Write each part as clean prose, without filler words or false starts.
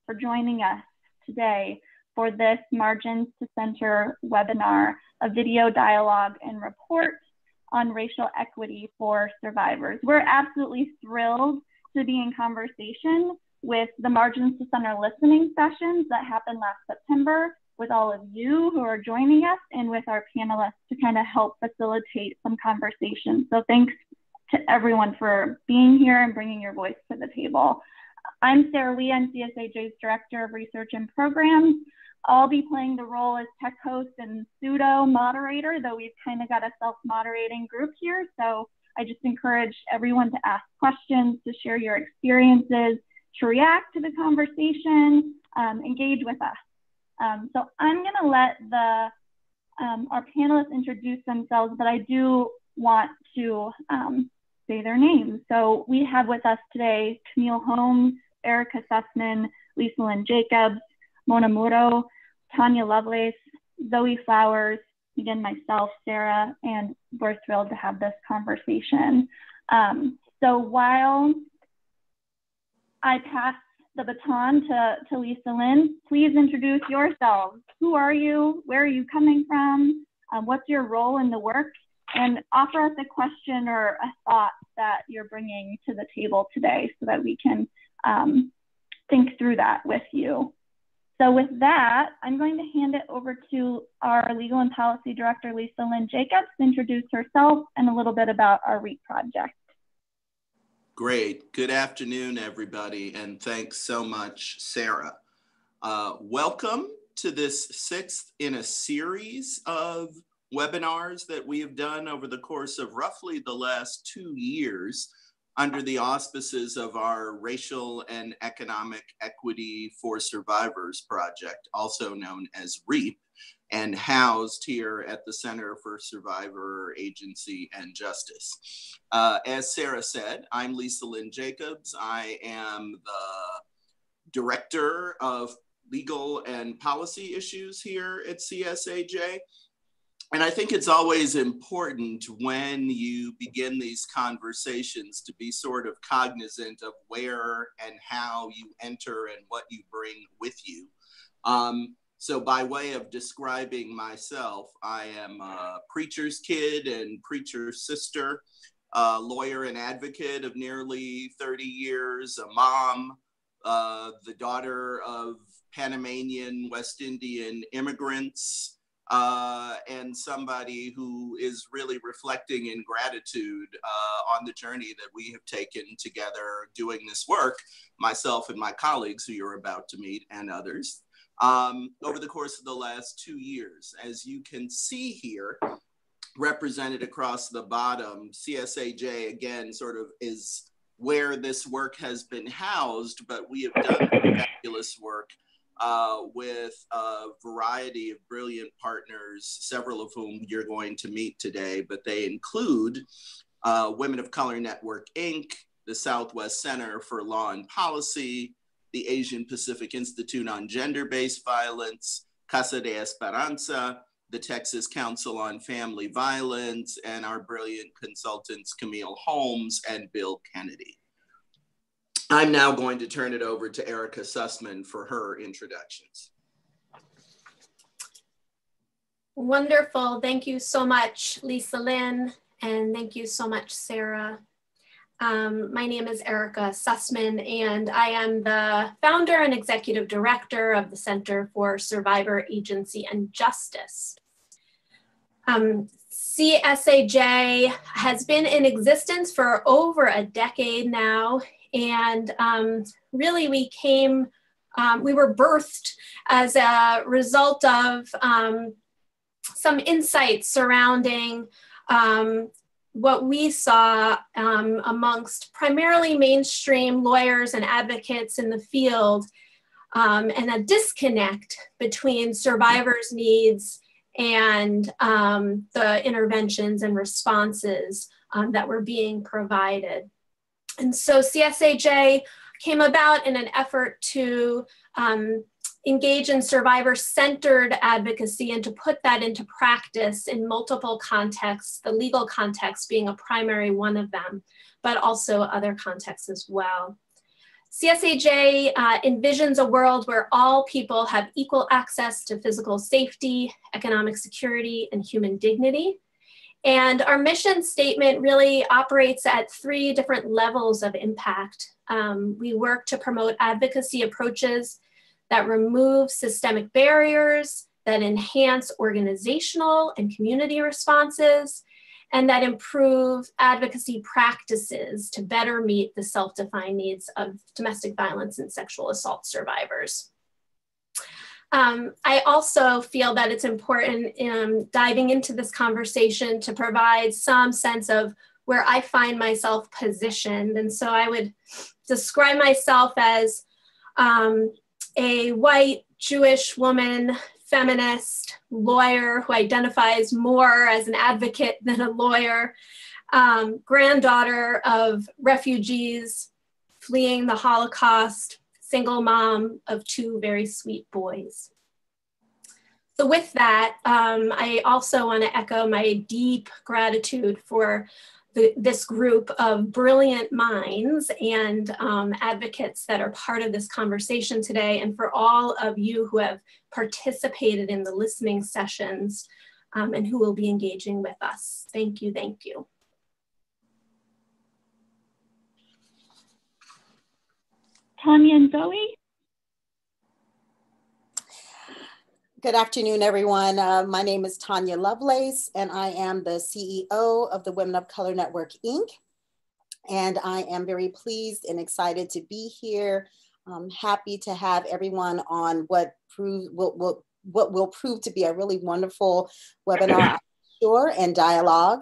for joining us today for this Margins to Center webinar, a video dialogue and report on racial equity for survivors. We're absolutely thrilled to be in conversation with the Margins to Center listening sessions that happened last September, with all of you who are joining us, and with our panelists to kind of help facilitate some conversation. So thanks to everyone for being here and bringing your voice to the table. I'm Sarah Lee, I'm CSAJ's Director of Research and Programs. I'll be playing the role as tech host and pseudo moderator, though we've kind of got a self-moderating group here. So I just encourage everyone to ask questions, to share your experiences, to react to the conversation, engage with us. So I'm gonna let our panelists introduce themselves, but I do want to say their names. So we have with us today Camille Holmes, Erica Sussman, Lisa Lynn Jacobs, Mona Muro, Tanya Lovelace, Zoe Flowers, again, myself, Sarah, and we're thrilled to have this conversation. So while I pass the baton to Lisa Lynn, please introduce yourselves. Who are you? Where are you coming from? What's your role in the work? And offer us a question or a thought that you're bringing to the table today so that we can think through that with you. So with that, I'm going to hand it over to our Legal and Policy Director, Lisa Lynn Jacobs, to introduce herself and a little bit about our REAP project. Great. Good afternoon, everybody, and thanks so much, Sarah. Welcome to this sixth in a series of webinars that we have done over the course of roughly the last 2 years under the auspices of our Racial and Economic Equity for Survivors project, also known as REAP, and housed here at the Center for Survivor Agency and Justice. As Sarah said, I'm Lisa Lynn Jacobs. I am the Director of Legal and Policy Issues here at CSAJ. And I think it's always important when you begin these conversations to be sort of cognizant of where and how you enter and what you bring with you. So by way of describing myself, I am a preacher's kid and preacher's sister, a lawyer and advocate of nearly 30 years, a mom, the daughter of Panamanian West Indian immigrants, and somebody who is really reflecting in gratitude on the journey that we have taken together doing this work, myself and my colleagues who you're about to meet and others, over the course of the last 2 years. As you can see here, represented across the bottom, CSAJ again sort of is where this work has been housed, but we have done fabulous work with a variety of brilliant partners, several of whom you're going to meet today, but they include Women of Color Network, Inc., the Southwest Center for Law and Policy, the Asian Pacific Institute on Gender-Based Violence, Casa de Esperanza, the Texas Council on Family Violence, and our brilliant consultants, Camille Holmes and Bill Kennedy. I'm now going to turn it over to Erica Sussman for her introductions. Wonderful. Thank you so much, Lisa Lynn, and thank you so much, Sarah. My name is Erica Sussman, and I am the founder and executive director of the Center for Survivor Agency and Justice. CSAJ has been in existence for over a decade now, and really we were birthed as a result of some insights surrounding what we saw amongst primarily mainstream lawyers and advocates in the field, and a disconnect between survivors' needs and the interventions and responses that were being provided. And so CSAJ came about in an effort to engage in survivor-centered advocacy and to put that into practice in multiple contexts, the legal context being a primary one of them, but also other contexts as well. CSAJ envisions a world where all people have equal access to physical safety, economic security, and human dignity. And our mission statement really operates at 3 different levels of impact. We work to promote advocacy approaches that remove systemic barriers, that enhance organizational and community responses, and that improve advocacy practices to better meet the self-defined needs of domestic violence and sexual assault survivors. I also feel that it's important in diving into this conversation to provide some sense of where I find myself positioned. And so I would describe myself as a white Jewish woman, feminist, lawyer who identifies more as an advocate than a lawyer, granddaughter of refugees fleeing the Holocaust, single mom of 2 very sweet boys. So with that, I also want to echo my deep gratitude for this group of brilliant minds and advocates that are part of this conversation today, and for all of you who have participated in the listening sessions and who will be engaging with us. Thank you, thank you. Tanya and Zoe? Good afternoon, everyone. My name is Tanya Lovelace, and I am the CEO of the Women of Color Network, Inc. And I am very pleased and excited to be here. I'm happy to have everyone on what will prove to be a really wonderful webinar, I'm sure, and dialogue.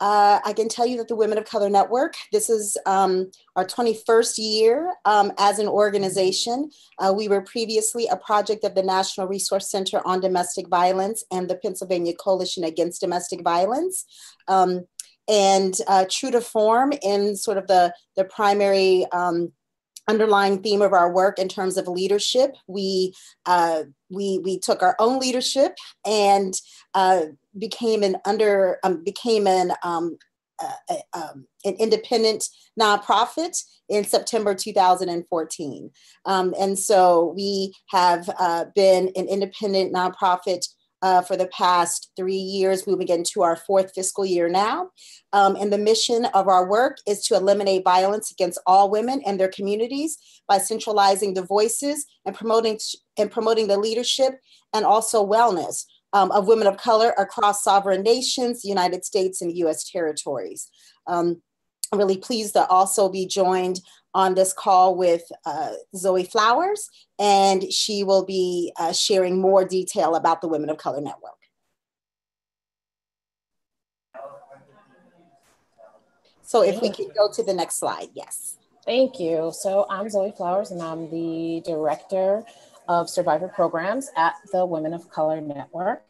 I can tell you that the Women of Color Network, this is our 21st year as an organization. We were previously a project of the National Resource Center on Domestic Violence and the Pennsylvania Coalition Against Domestic Violence. True to form in sort of the primary underlying theme of our work in terms of leadership, we took our own leadership and became an independent nonprofit in September 2014. And so we have been an independent nonprofit for the past 3 years, moving into our 4th fiscal year now. And the mission of our work is to eliminate violence against all women and their communities by centralizing the voices and promoting the leadership and also wellness of women of color across sovereign nations, the United States and US territories. I'm really pleased to also be joined on this call with Zoe Flowers, and she will be sharing more detail about the Women of Color Network. So if we could go to the next slide, yes. Thank you. So I'm Zoe Flowers, and I'm the Director of Survivor Programs at the Women of Color Network.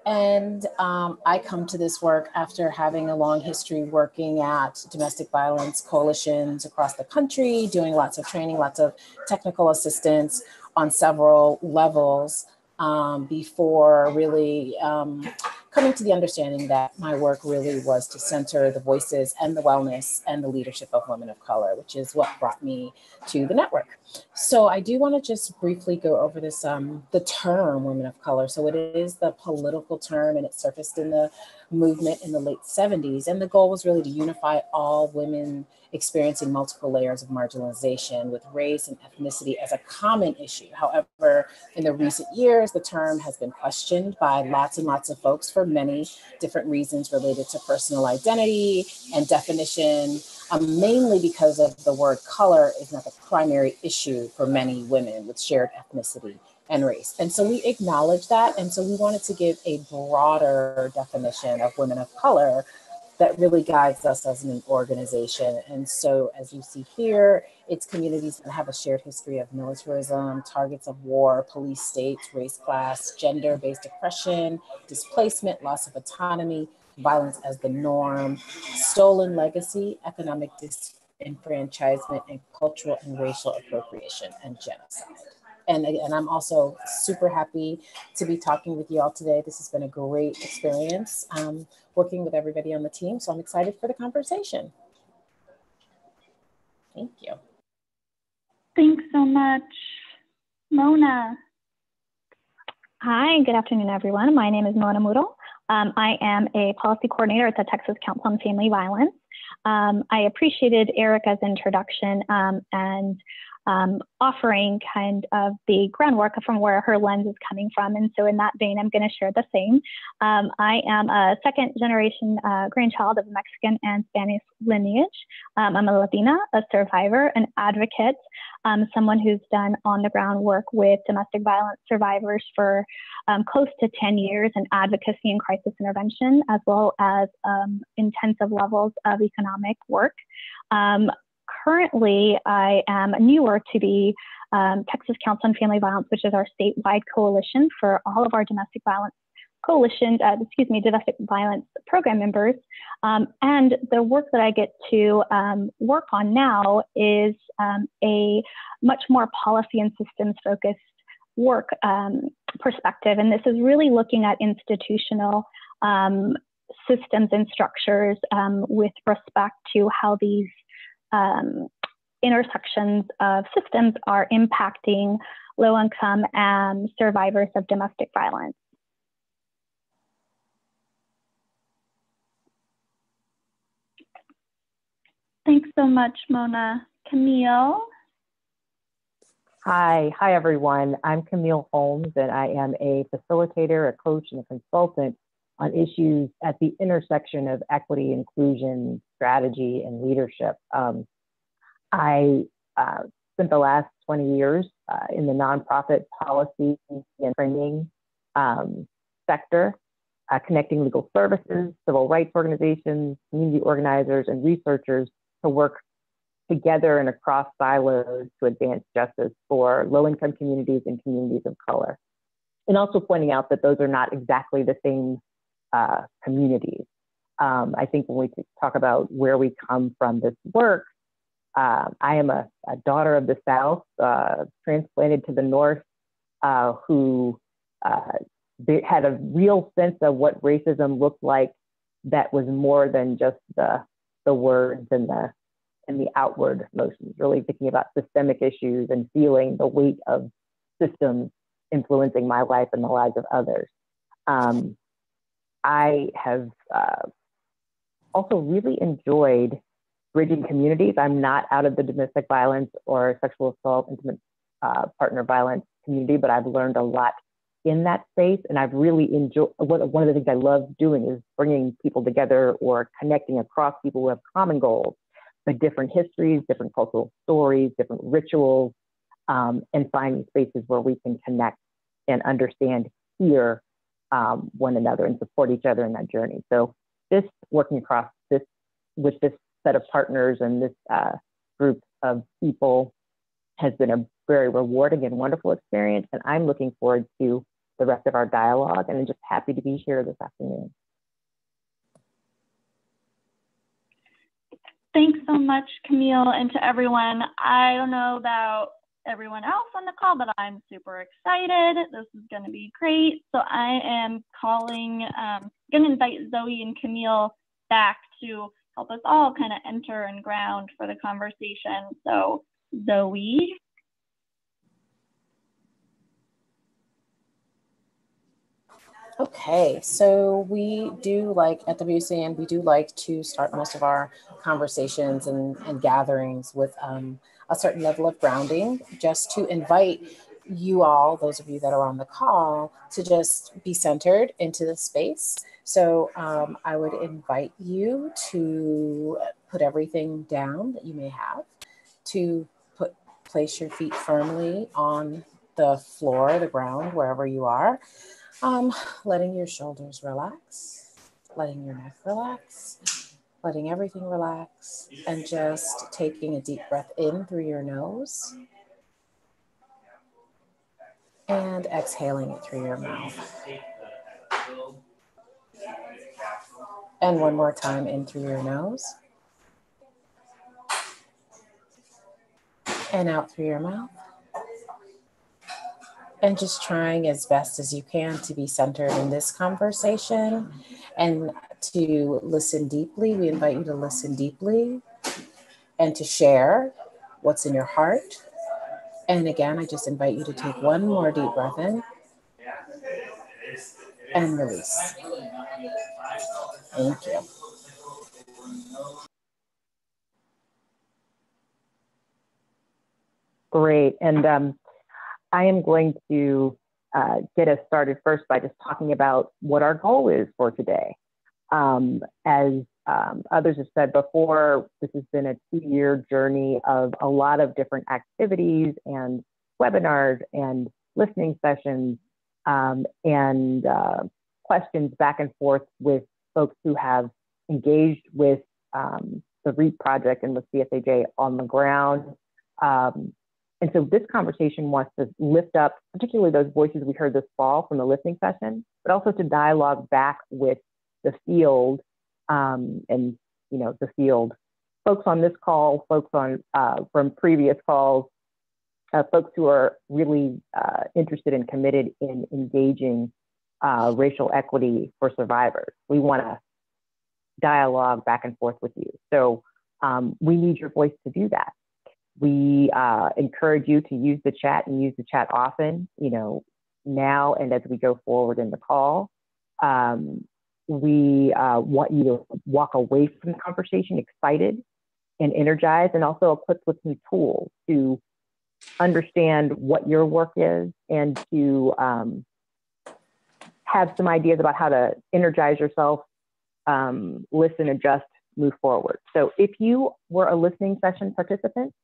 And I come to this work after having a long history working at domestic violence coalitions across the country, doing lots of training, lots of technical assistance on several levels before really coming to the understanding that my work really was to center the voices and the wellness and the leadership of women of color, which is what brought me to the network. So I do want to just briefly go over this, the term women of color. So it is the political term, and it surfaced in the movement in the late 70s. And the goal was really to unify all women experiencing multiple layers of marginalization with race and ethnicity as a common issue. However, in the recent years, the term has been questioned by lots and lots of folks for many different reasons related to personal identity and definition, mainly because of the word color is not the primary issue for many women with shared ethnicity and race. And so we acknowledge that. And so we wanted to give a broader definition of women of color that really guides us as an organization. And so as you see here, it's communities that have a shared history of militarism, targets of war, police states, race, class, gender-based oppression, displacement, loss of autonomy, violence as the norm, stolen legacy, economic disenfranchisement, and cultural and racial appropriation and genocide. And I'm also super happy to be talking with you all today. This has been a great experience working with everybody on the team. So I'm excited for the conversation. Thank you. Thanks so much. Mona. Hi, good afternoon, everyone. My name is Mona Moodle. I am a policy coordinator at the Texas Council on Family Violence. I appreciated Erica's introduction and offering kind of the groundwork from where her lens is coming from. And so in that vein, I'm going to share the same. I am a second generation grandchild of Mexican and Spanish lineage. I'm a Latina, a survivor, an advocate, someone who's done on the ground work with domestic violence survivors for close to 10 years in advocacy and crisis intervention, as well as intensive levels of economic work. Currently, I am newer to the Texas Council on Family Violence, which is our statewide coalition for all of our domestic violence domestic violence program members. And the work that I get to work on now is a much more policy and systems focused work perspective. And this is really looking at institutional systems and structures with respect to how these intersections of systems are impacting low-income survivors of domestic violence. Thanks so much, Mona. Camille. Hi everyone. I'm Camille Holmes, and I am a facilitator, a coach, and a consultant on issues at the intersection of equity, inclusion, strategy, and leadership. I spent the last 20 years in the nonprofit policy and training sector, connecting legal services, civil rights organizations, community organizers, and researchers to work together and across silos to advance justice for low-income communities and communities of color. And also pointing out that those are not exactly the same communities. I think when we talk about where we come from this work, I am a daughter of the South, transplanted to the North, who had a real sense of what racism looked like that was more than just the words and the outward motions, really thinking about systemic issues and feeling the weight of systems influencing my life and the lives of others. I have also really enjoyed bridging communities. I'm not out of the domestic violence or sexual assault, intimate partner violence community, but I've learned a lot in that space. And I've really enjoyed, one of the things I love doing is bringing people together or connecting across people who have common goals, but different histories, different cultural stories, different rituals, and finding spaces where we can connect and understand, hear one another and support each other in that journey. So this working across this with this set of partners and this group of people has been a very rewarding and wonderful experience. And I'm looking forward to the rest of our dialogue, and I'm just happy to be here this afternoon. Thanks so much, Camille, and to everyone. I don't know about everyone else on the call, but I'm super excited. This is going to be great. So I am going to invite Zoe and Camille back to help us all kind of enter and ground for the conversation. So Zoe. Okay, so we do like at WCN, we do like to start most of our conversations and gatherings with a certain level of grounding, just to invite you all, those of you that are on the call, to just be centered into the space. So I would invite you to put everything down that you may have, to place your feet firmly on the floor, the ground, wherever you are. Letting your shoulders relax, letting your neck relax, letting everything relax, and just taking a deep breath in through your nose and exhaling it through your mouth. And one more time in through your nose and out through your mouth. And just trying as best as you can to be centered in this conversation and to listen deeply. We invite you to listen deeply and to share what's in your heart. And again, I just invite you to take one more deep breath in and release. Thank you. Great. And I am going to get us started first by just talking about what our goal is for today. As others have said before, this has been a 2-year journey of a lot of different activities and webinars and listening sessions and questions back and forth with folks who have engaged with the REAP project and with CSAJ on the ground. And so this conversation wants to lift up particularly those voices we heard this fall from the listening session, but also to dialogue back with the field and, you know, the field, folks on this call, folks on from previous calls, folks who are really interested and committed in engaging racial equity for survivors. We want to dialogue back and forth with you. So we need your voice to do that. We encourage you to use the chat and use the chat often, you know, now and as we go forward in the call. We want you to walk away from the conversation excited and energized, and also equipped with some tools to understand what your work is and to have some ideas about how to energize yourself, listen, adjust, move forward. So if you were a listening session participant,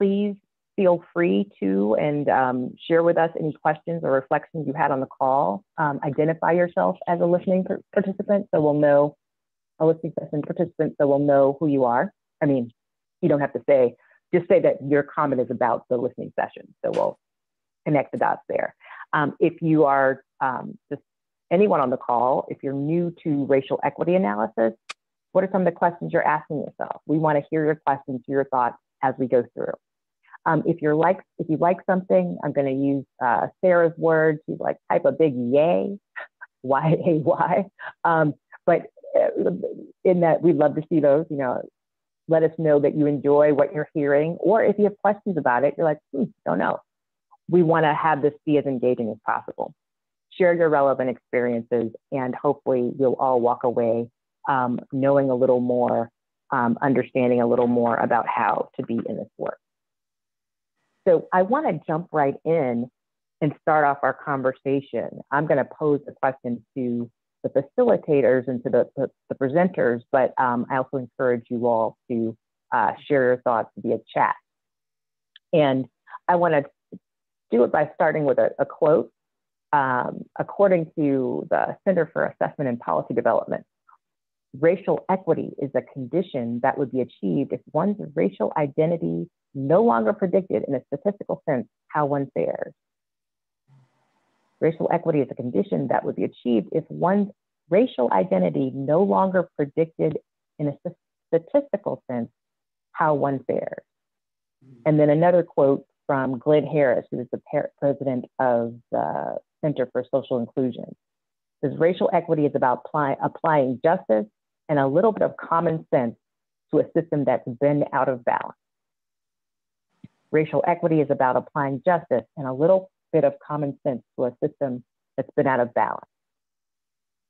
please feel free to and share with us any questions or reflections you had on the call. Identify yourself as a listening participant so we'll know, a listening session participant, so we'll know who you are. I mean, you don't have to say, just say that your comment is about the listening session. So we'll connect the dots there. If you are just anyone on the call, if you're new to racial equity analysis, what are some of the questions you're asking yourself? We want to hear your questions, your thoughts as we go through. If you like something, I'm going to use Sarah's words. She's like, type a big yay, Y-A-Y. But in that, we'd love to see those. You know, let us know that you enjoy what you're hearing, or if you have questions about it, you're like, don't know. We want to have this be as engaging as possible. Share your relevant experiences, and hopefully you'll all walk away knowing a little more, understanding a little more about how to be in this work. So I want to jump right in and start off our conversation. I'm going to pose a question to the facilitators and to the presenters, but I also encourage you all to share your thoughts via chat. And I want to do it by starting with a quote. According to the Center for Assessment and Policy Development, racial equity is a condition that would be achieved if one's racial identity no longer predicted in a statistical sense how one fares. Racial equity is a condition that would be achieved if one's racial identity no longer predicted in a statistical sense how one fares. And then another quote from Glenn Harris, who is the president of the Center for Social Inclusion. Says, racial equity is about applying justice and a little bit of common sense to a system that's been out of balance. Racial equity is about applying justice and a little bit of common sense to a system that's been out of balance.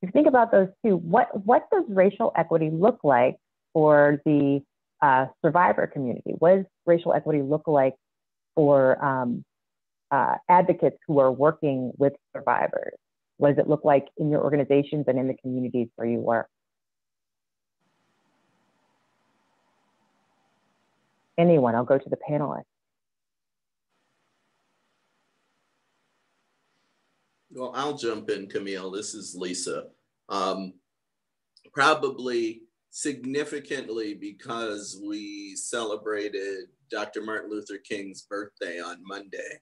If you think about those two, what does racial equity look like for the survivor community? What does racial equity look like for advocates who are working with survivors? What does it look like in your organizations and in the communities where you work? Anyone, I'll go to the panelists. Well, I'll jump in, Camille. This is Lisa. Probably significantly because we celebrated Dr. Martin Luther King's birthday on Monday.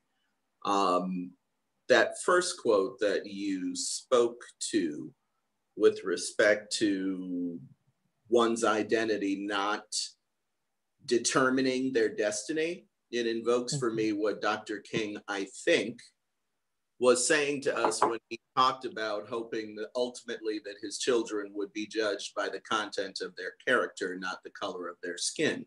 That first quote that you spoke to with respect to one's identity not determining their destiny, it invokes for me what Dr. King, I think, was saying to us when he talked about hoping that ultimately that his children would be judged by the content of their character, not the color of their skin.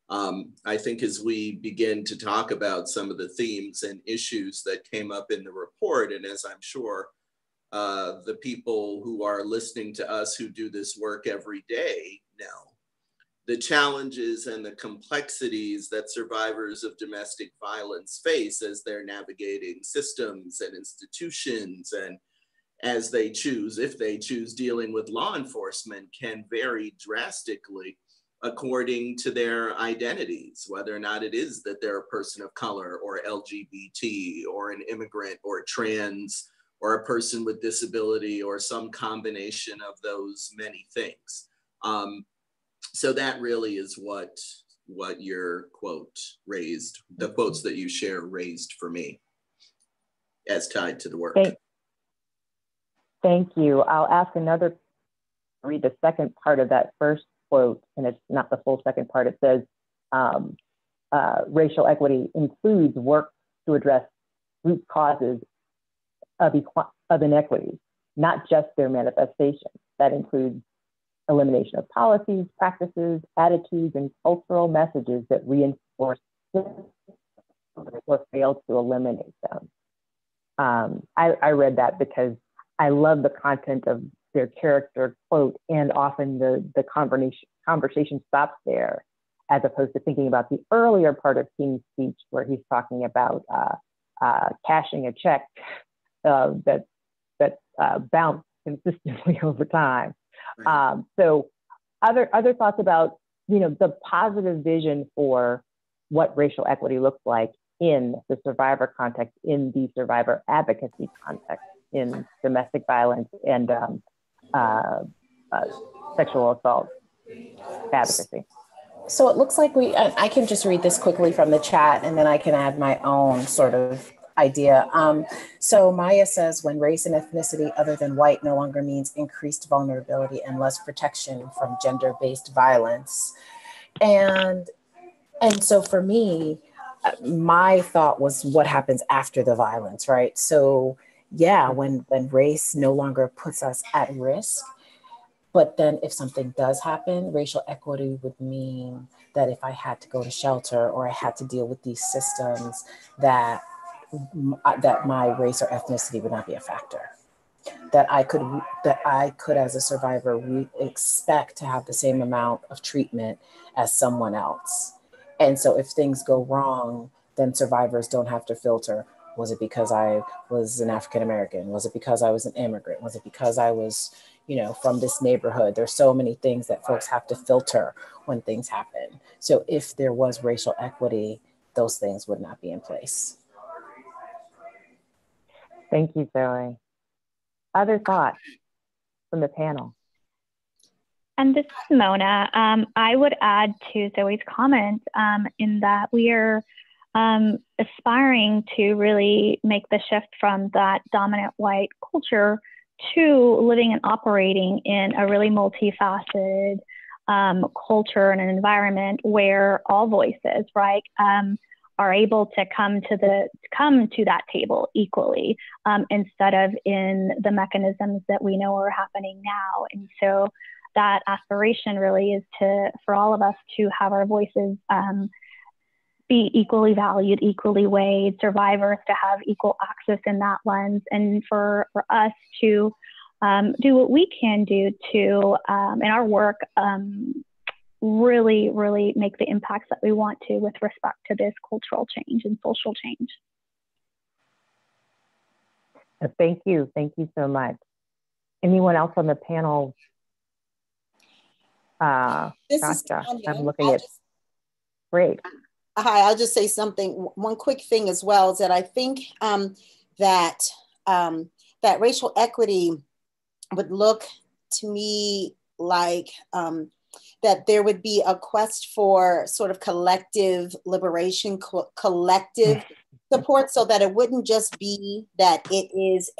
I think as we begin to talk about some of the themes and issues that came up in the report, and as I'm sure the people who are listening to us who do this work every day know, the challenges and the complexities that survivors of domestic violence face as they're navigating systems and institutions, and as they choose, if they choose dealing with law enforcement, can vary drastically according to their identities, whether or not it is that they're a person of color or LGBT or an immigrant or trans or a person with disability or some combination of those many things. So that really is what your quote raised, the quotes that you share raised for me as tied to the work. Thank you. I'll read the second part of that first quote, and it's not the full second part. It says, racial equity includes work to address root causes of inequities, not just their manifestation. That includes elimination of policies, practices, attitudes, and cultural messages that reinforce or fail to eliminate them. I read that because I love the content of their character quote, and often the conversation stops there, as opposed to thinking about the earlier part of King's speech where he's talking about cashing a check that bounced consistently over time. So other thoughts about, the positive vision for what racial equity looks like in the survivor context, in the survivor advocacy context, in domestic violence and sexual assault advocacy. So it looks like I can just read this quickly from the chat, and then I can add my own sort of idea. So Maya says, when race and ethnicity other than white no longer means increased vulnerability and less protection from gender-based violence. And so for me, my thought was what happens after the violence, right? So yeah, when race no longer puts us at risk, but then if something does happen, racial equity would mean that if I had to go to shelter or I had to deal with these systems, that my race or ethnicity would not be a factor. That I could as a survivor expect to have the same amount of treatment as someone else. And so if things go wrong, then survivors don't have to filter. Was it because I was an African American? Was it because I was an immigrant? Was it because I was, from this neighborhood? There's so many things that folks have to filter when things happen. So if there was racial equity, those things would not be in place. Thank you, Zoe. Other thoughts from the panel? And this is Mona. I would add to Zoe's comment in that we are aspiring to really make the shift from that dominant white culture to living and operating in a really multifaceted culture and an environment where all voices, right, are able to come to that table equally instead of in the mechanisms that we know are happening now. And so that aspiration really is for all of us to have our voices be equally valued, equally weighed, survivors to have equal access in that lens, and for us to do what we can do to, in our work, really, really make the impacts that we want to with respect to this cultural change and social change. Thank you. Thank you so much. Anyone else on the panel? This is Tanya. I'm looking at, great. Hi, I'll just say something. One quick thing as well is that I think that racial equity would look to me like that there would be a quest for sort of collective liberation, collective support, so that it wouldn't just be that it is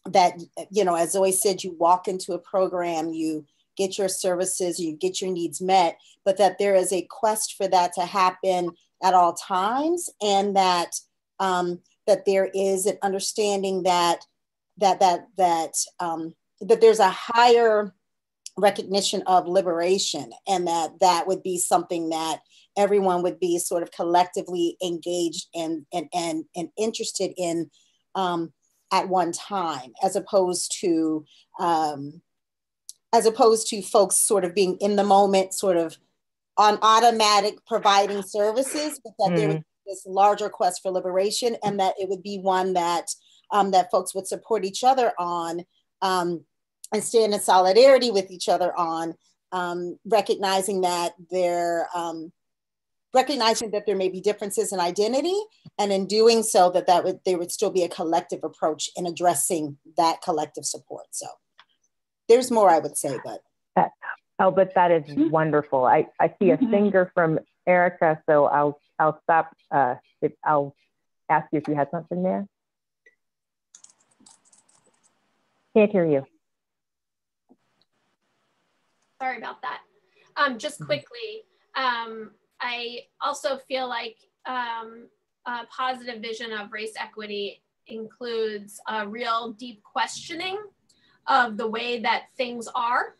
that, as Zoe said, you walk into a program, you get your services, you get your needs met, but that there is a quest for that to happen at all times, and that that there is an understanding that there's a higher recognition of liberation, and that would be something that everyone would be sort of collectively engaged and interested in at one time, as opposed to folks sort of being in the moment, sort of on automatic providing services, but that there would be this larger quest for liberation, and that it would be one that that folks would support each other on, and stand in solidarity with each other on, recognizing that there may be differences in identity, and in doing so there would still be a collective approach in addressing that collective support. So there's more I would say, but. But that is wonderful. I see a finger from Erica, so I'll stop. I'll ask you if you had something there. Can't hear you. Sorry about that. Just quickly, I also feel like a positive vision of race equity includes a real deep questioning of the way that things are,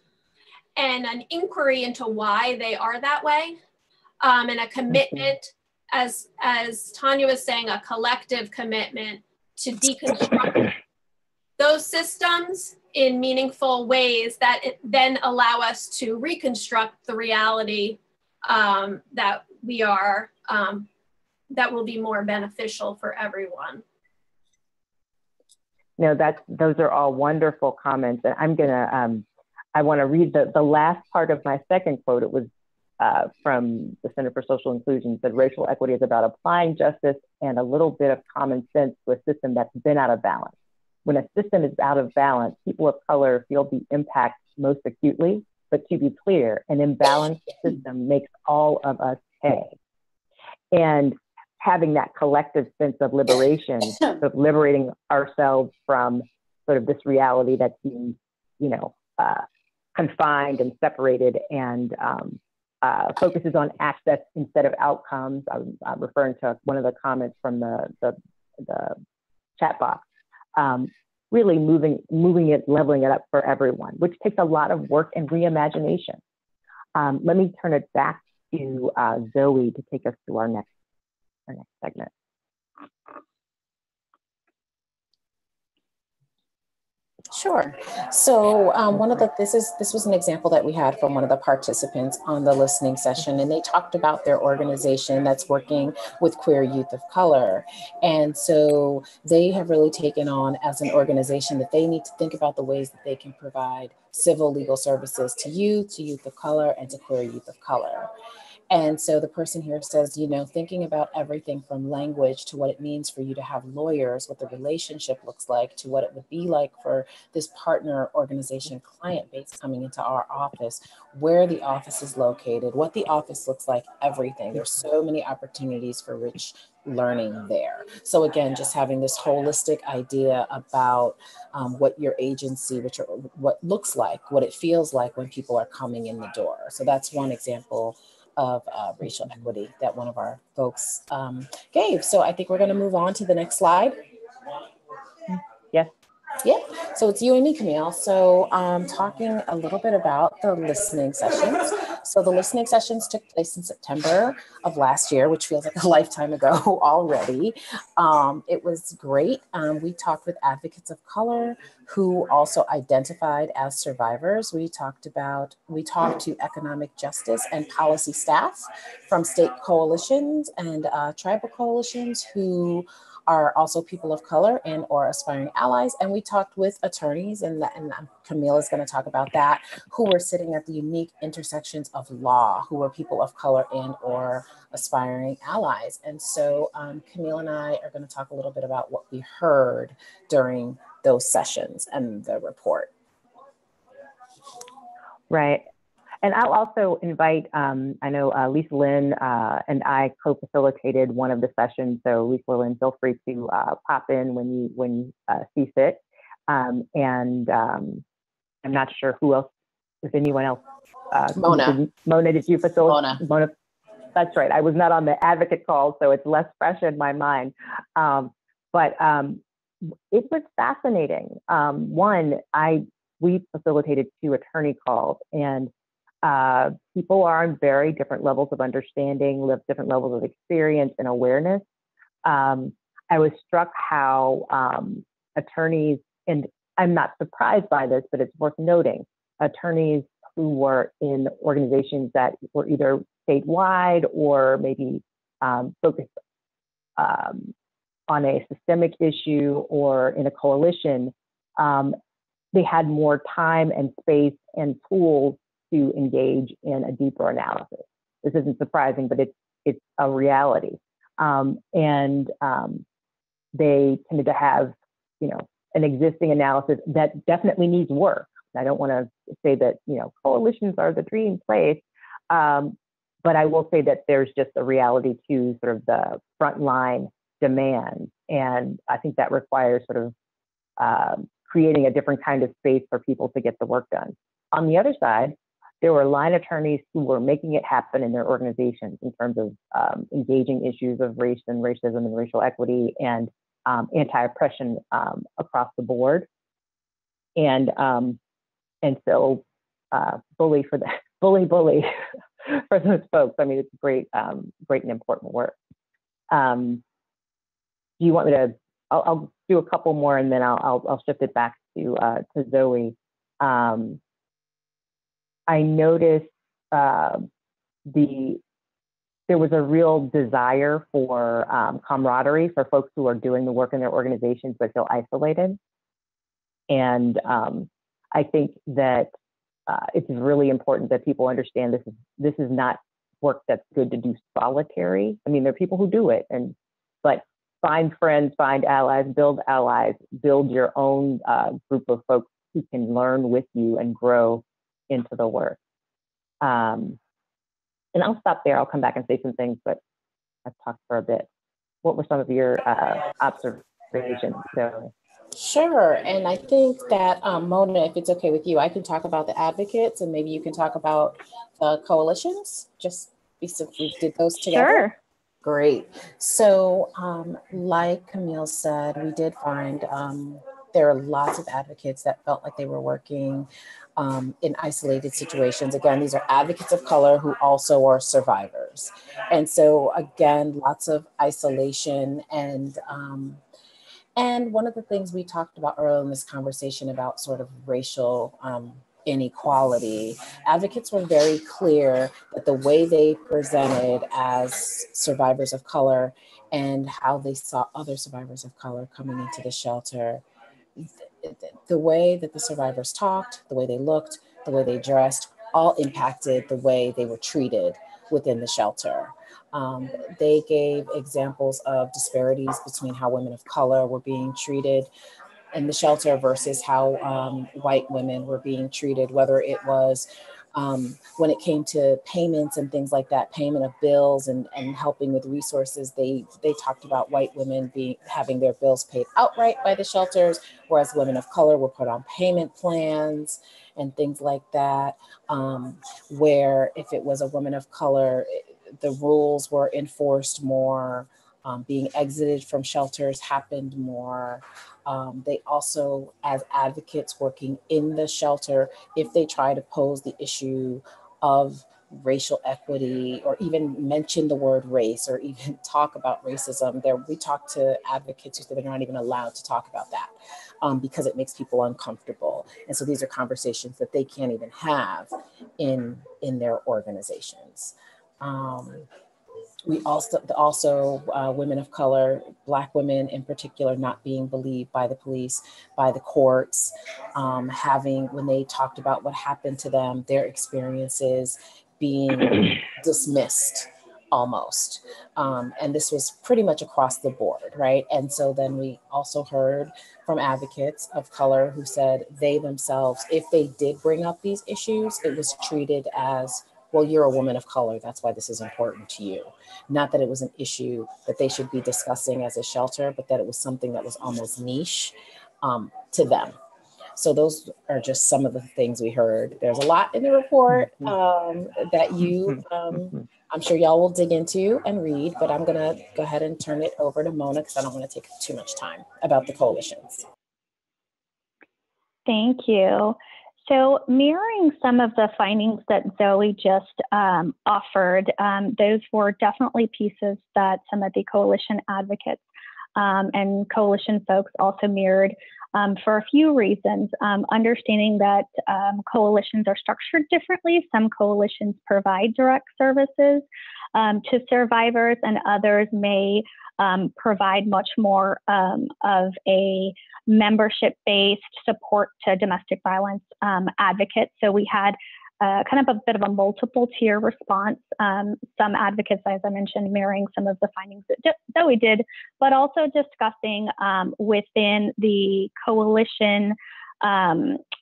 and an inquiry into why they are that way, and a commitment, as Tanya was saying, a collective commitment to deconstruct those systems in meaningful ways that then allow us to reconstruct the reality that we are, that will be more beneficial for everyone. No, those are all wonderful comments, and I'm gonna. I want to read the last part of my second quote. It was from the Center for Social Inclusion. Said racial equity is about applying justice and a little bit of common sense to a system that's been out of balance. When a system is out of balance, people of color feel the impact most acutely. But to be clear, an imbalanced system makes all of us pay. And having that collective sense of liberation, of liberating ourselves from sort of this reality that seems, confined and separated, and focuses on access instead of outcomes. I'm referring to one of the comments from the chat box. Really moving it, leveling it up for everyone, which takes a lot of work and reimagination. Let me turn it back to Zoe to take us through our next segment. Sure. So this was an example that we had from one of the participants on the listening session, and they talked about their organization that's working with queer youth of color. And so they have really taken on as an organization that they need to think about the ways that they can provide civil legal services to youth of color, and to queer youth of color. And so the person here says, thinking about everything from language to what it means for you to have lawyers, what the relationship looks like, to what it would be like for this partner organization client base coming into our office, where the office is located, what the office looks like, everything. There's so many opportunities for rich learning there. So again, just having this holistic idea about what your agency, what looks like, what it feels like when people are coming in the door. So that's one example of racial equity that one of our folks gave. So I think we're going to move on to the next slide. Yes. Yeah, so it's you and me, Camille. So talking a little bit about the listening sessions. So the listening sessions took place in September of last year, which feels like a lifetime ago already. It was great. We talked with advocates of color who also identified as survivors. We talked to economic justice and policy staff from state coalitions and tribal coalitions who are also people of color and or aspiring allies. And we talked with attorneys, and Camille is going to talk about that, who were sitting at the unique intersections of law, who were people of color and or aspiring allies. And so Camille and I are going to talk a little bit about what we heard during those sessions and the report. Right. And I'll also invite, I know Lisa Lynn and I co-facilitated one of the sessions. So Lisa Lynn, feel free to pop in when you see fit. And I'm not sure who else, if anyone else. Mona, did you facilitate? Mona, that's right. I was not on the advocate call, so it's less fresh in my mind. But it was fascinating. One, we facilitated 2 attorney calls, and people are on very different levels of understanding, different levels of experience and awareness. I was struck how attorneys, and I'm not surprised by this, but it's worth noting, attorneys who were in organizations that were either statewide or maybe focused on a systemic issue or in a coalition, they had more time and space and tools to engage in a deeper analysis. This isn't surprising, but it's a reality. They tended to have, an existing analysis that definitely needs work. I don't want to say that, coalitions are the dream place, but I will say that there's just a reality to sort of the frontline demand. And I think that requires sort of creating a different kind of space for people to get the work done. On the other side, there were line attorneys who were making it happen in their organizations in terms of engaging issues of race and racism and racial equity and anti-oppression across the board. And so bully for those folks. I mean, it's great and important work. Do you want me to? I'll do a couple more, and then I'll shift it back to Zoe. I noticed there was a real desire for camaraderie for folks who are doing the work in their organizations but feel isolated. And I think that it's really important that people understand this is not work that's good to do solitary. I mean, there are people who do it, but find friends, find allies, build your own group of folks who can learn with you and grow into the work. And I'll stop there. I'll come back and say some things, but I've talked for a bit. What were some of your observations? So. Sure. And I think that, Mona, if it's okay with you, I can talk about the advocates and maybe you can talk about the coalitions, just since we did those together. Sure. Great. So like Camille said, we did find there are lots of advocates that felt like they were working in isolated situations. Again, these are advocates of color who also are survivors. And so again, lots of isolation and one of the things we talked about earlier in this conversation about sort of racial inequality, advocates were very clear that the way they presented as survivors of color and how they saw other survivors of color coming into the shelter, the way that the survivors talked, the way they looked, the way they dressed, all impacted the way they were treated within the shelter. They gave examples of disparities between how women of color were being treated in the shelter versus how white women were being treated, whether it was when it came to payments and things like that, payment of bills and helping with resources. They talked about white women having their bills paid outright by the shelters, whereas women of color were put on payment plans and things like that, where if it was a woman of color, the rules were enforced more, being exited from shelters happened more. They also, as advocates working in the shelter, if they try to pose the issue of racial equity or even mention the word race or even talk about racism, we talk to advocates who say they're not even allowed to talk about that because it makes people uncomfortable. And so these are conversations that they can't even have in their organizations. We also women of color, Black women in particular, not being believed by the police, by the courts, when they talked about what happened to them, their experiences being dismissed almost. And this was pretty much across the board, right? And so then we also heard from advocates of color who said they themselves, if they did bring up these issues, it was treated as, well, you're a woman of color, that's why this is important to you. Not that it was an issue that they should be discussing as a shelter, but that it was something that was almost niche to them. So those are just some of the things we heard. There's a lot in the report that I'm sure y'all will dig into and read, but I'm gonna go ahead and turn it over to Mona because I don't wanna take too much time about the coalitions. Thank you. So mirroring some of the findings that Zoe just offered, those were definitely pieces that some of the coalition advocates and coalition folks also mirrored for a few reasons. Understanding that coalitions are structured differently. Some coalitions provide direct services to survivors, and others may provide much more of a membership-based support to domestic violence advocates. So we had kind of a bit of a multiple tier response. Some advocates, as I mentioned, mirroring some of the findings that Zoe did, but also discussing within the coalition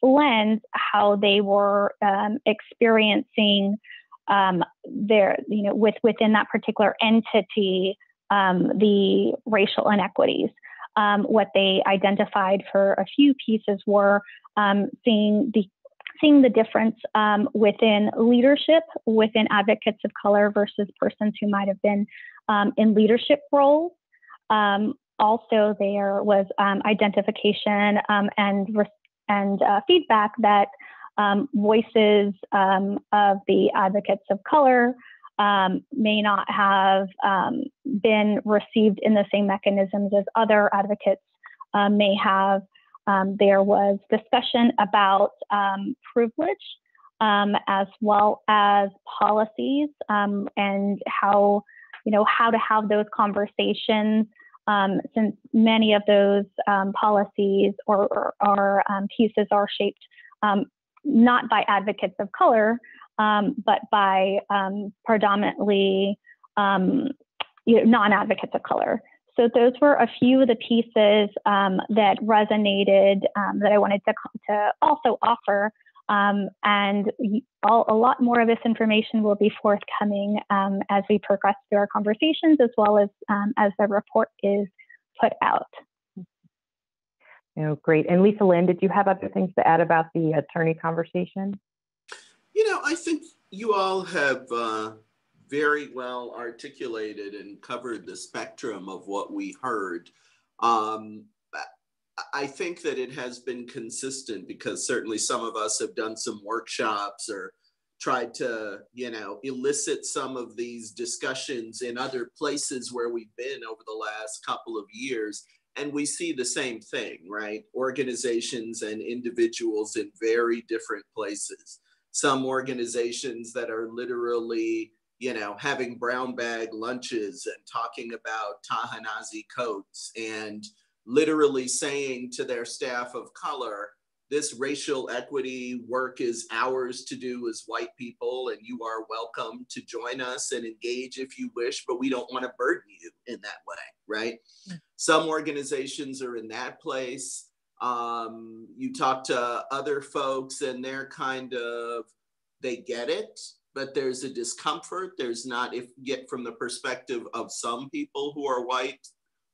lens how they were experiencing within that particular entity the racial inequities. What they identified for a few pieces were seeing the difference within leadership, within advocates of color versus persons who might have been in leadership roles. Also, there was identification and feedback that voices of the advocates of color may not have been received in the same mechanisms as other advocates may have. There was discussion about privilege as well as policies and how to have those conversations since many of those policies or pieces are shaped not by advocates of color, but by predominantly non-advocates of color. So those were a few of the pieces that resonated that I wanted to also offer. And a lot more of this information will be forthcoming as we progress through our conversations, as well as the report is put out. Great. And Lisa Lynn, did you have other things to add about the attorney conversation? I think you all have very well articulated and covered the spectrum of what we heard. I think that it has been consistent because certainly some of us have done some workshops or tried to, elicit some of these discussions in other places where we've been over the last couple of years. And we see the same thing, right? Organizations and individuals in very different places. Some organizations that are literally, having brown bag lunches and talking about Ta-Nehisi Coates and literally saying to their staff of color, this racial equity work is ours to do as white people, and you are welcome to join us and engage if you wish, but we don't want to burden you in that way, right? Some organizations are in that place. You talk to other folks and they're they get it, but there's a discomfort. There's not, if you get from the perspective of some people who are white,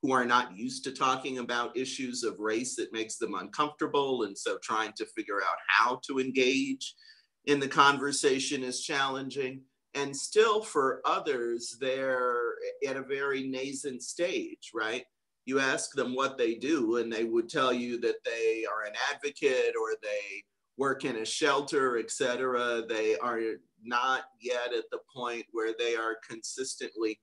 who are not used to talking about issues of race, it makes them uncomfortable. And so trying to figure out how to engage in the conversation is challenging. And still for others, they're at a very nascent stage, right? You ask them what they do and they would tell you that they are an advocate or they work in a shelter, et cetera. They are not yet at the point where they are consistently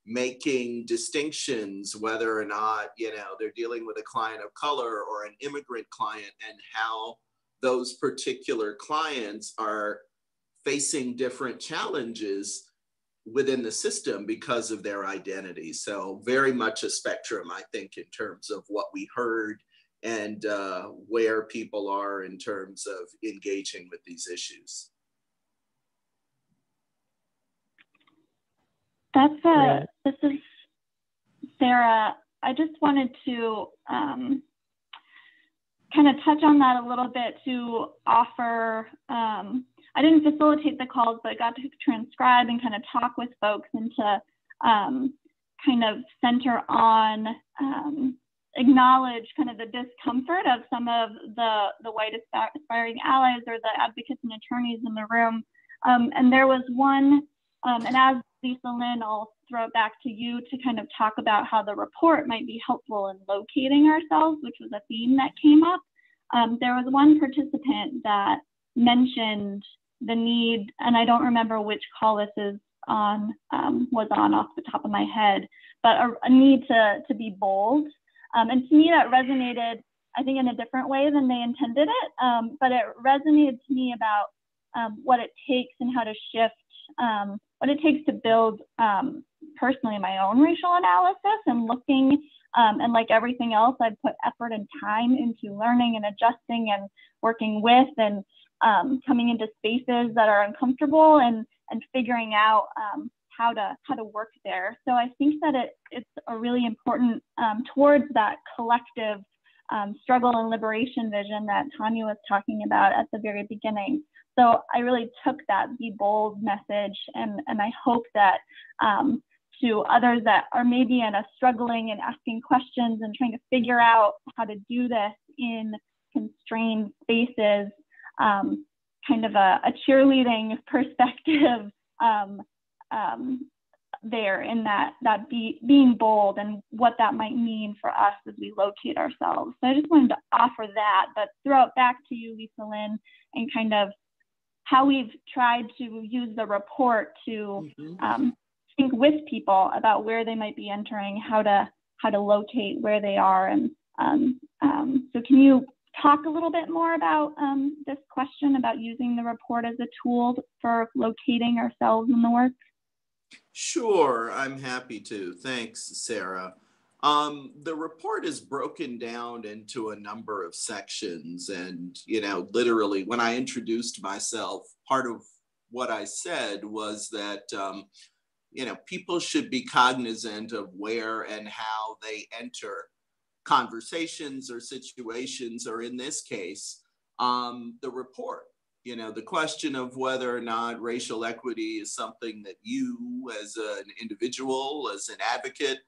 making distinctions, whether or not, they're dealing with a client of color or an immigrant client, and how those particular clients are facing different challenges within the system because of their identity. So very much a spectrum, I think, in terms of what we heard and where people are in terms of engaging with these issues. This is Sarah. I just wanted to kind of touch on that a little bit to offer, I didn't facilitate the calls, but I got to transcribe and kind of talk with folks and to kind of center on, acknowledge kind of the discomfort of some of the white aspiring allies or the advocates and attorneys in the room. And there was one, and as Lisa Lynn, I'll throw it back to you to kind of talk about how the report might be helpful in locating ourselves, which was a theme that came up. there was one participant that mentioned the need, and I don't remember which call this is on, was on off the top of my head, but a need to be bold. And to me that resonated, I think, in a different way than they intended it, but it resonated to me about what it takes and how to shift, what it takes to build personally my own racial analysis and looking, and like everything else, I've put effort and time into learning and adjusting and working with and coming into spaces that are uncomfortable and figuring out how to work there. So I think that it's a really important towards that collective struggle and liberation vision that Tanya was talking about at the very beginning. So I really took that be bold message, and I hope that to others that are maybe in a struggling and asking questions and trying to figure out how to do this in constrained spaces, kind of a cheerleading perspective there in that being bold and what that might mean for us as we locate ourselves. So I just wanted to offer that, but throw it back to you, Lisa Lynn, and kind of how we've tried to use the report to think with people about where they might be entering, how to locate where they are. And so can you talk a little bit more about this question about using the report as a tool for locating ourselves in the work? Sure, I'm happy to. Thanks, Sarah. The report is broken down into a number of sections, and literally when I introduced myself, part of what I said was that people should be cognizant of where and how they enter conversations or situations, or in this case, the report. The question of whether or not racial equity is something that you as an individual, as an advocate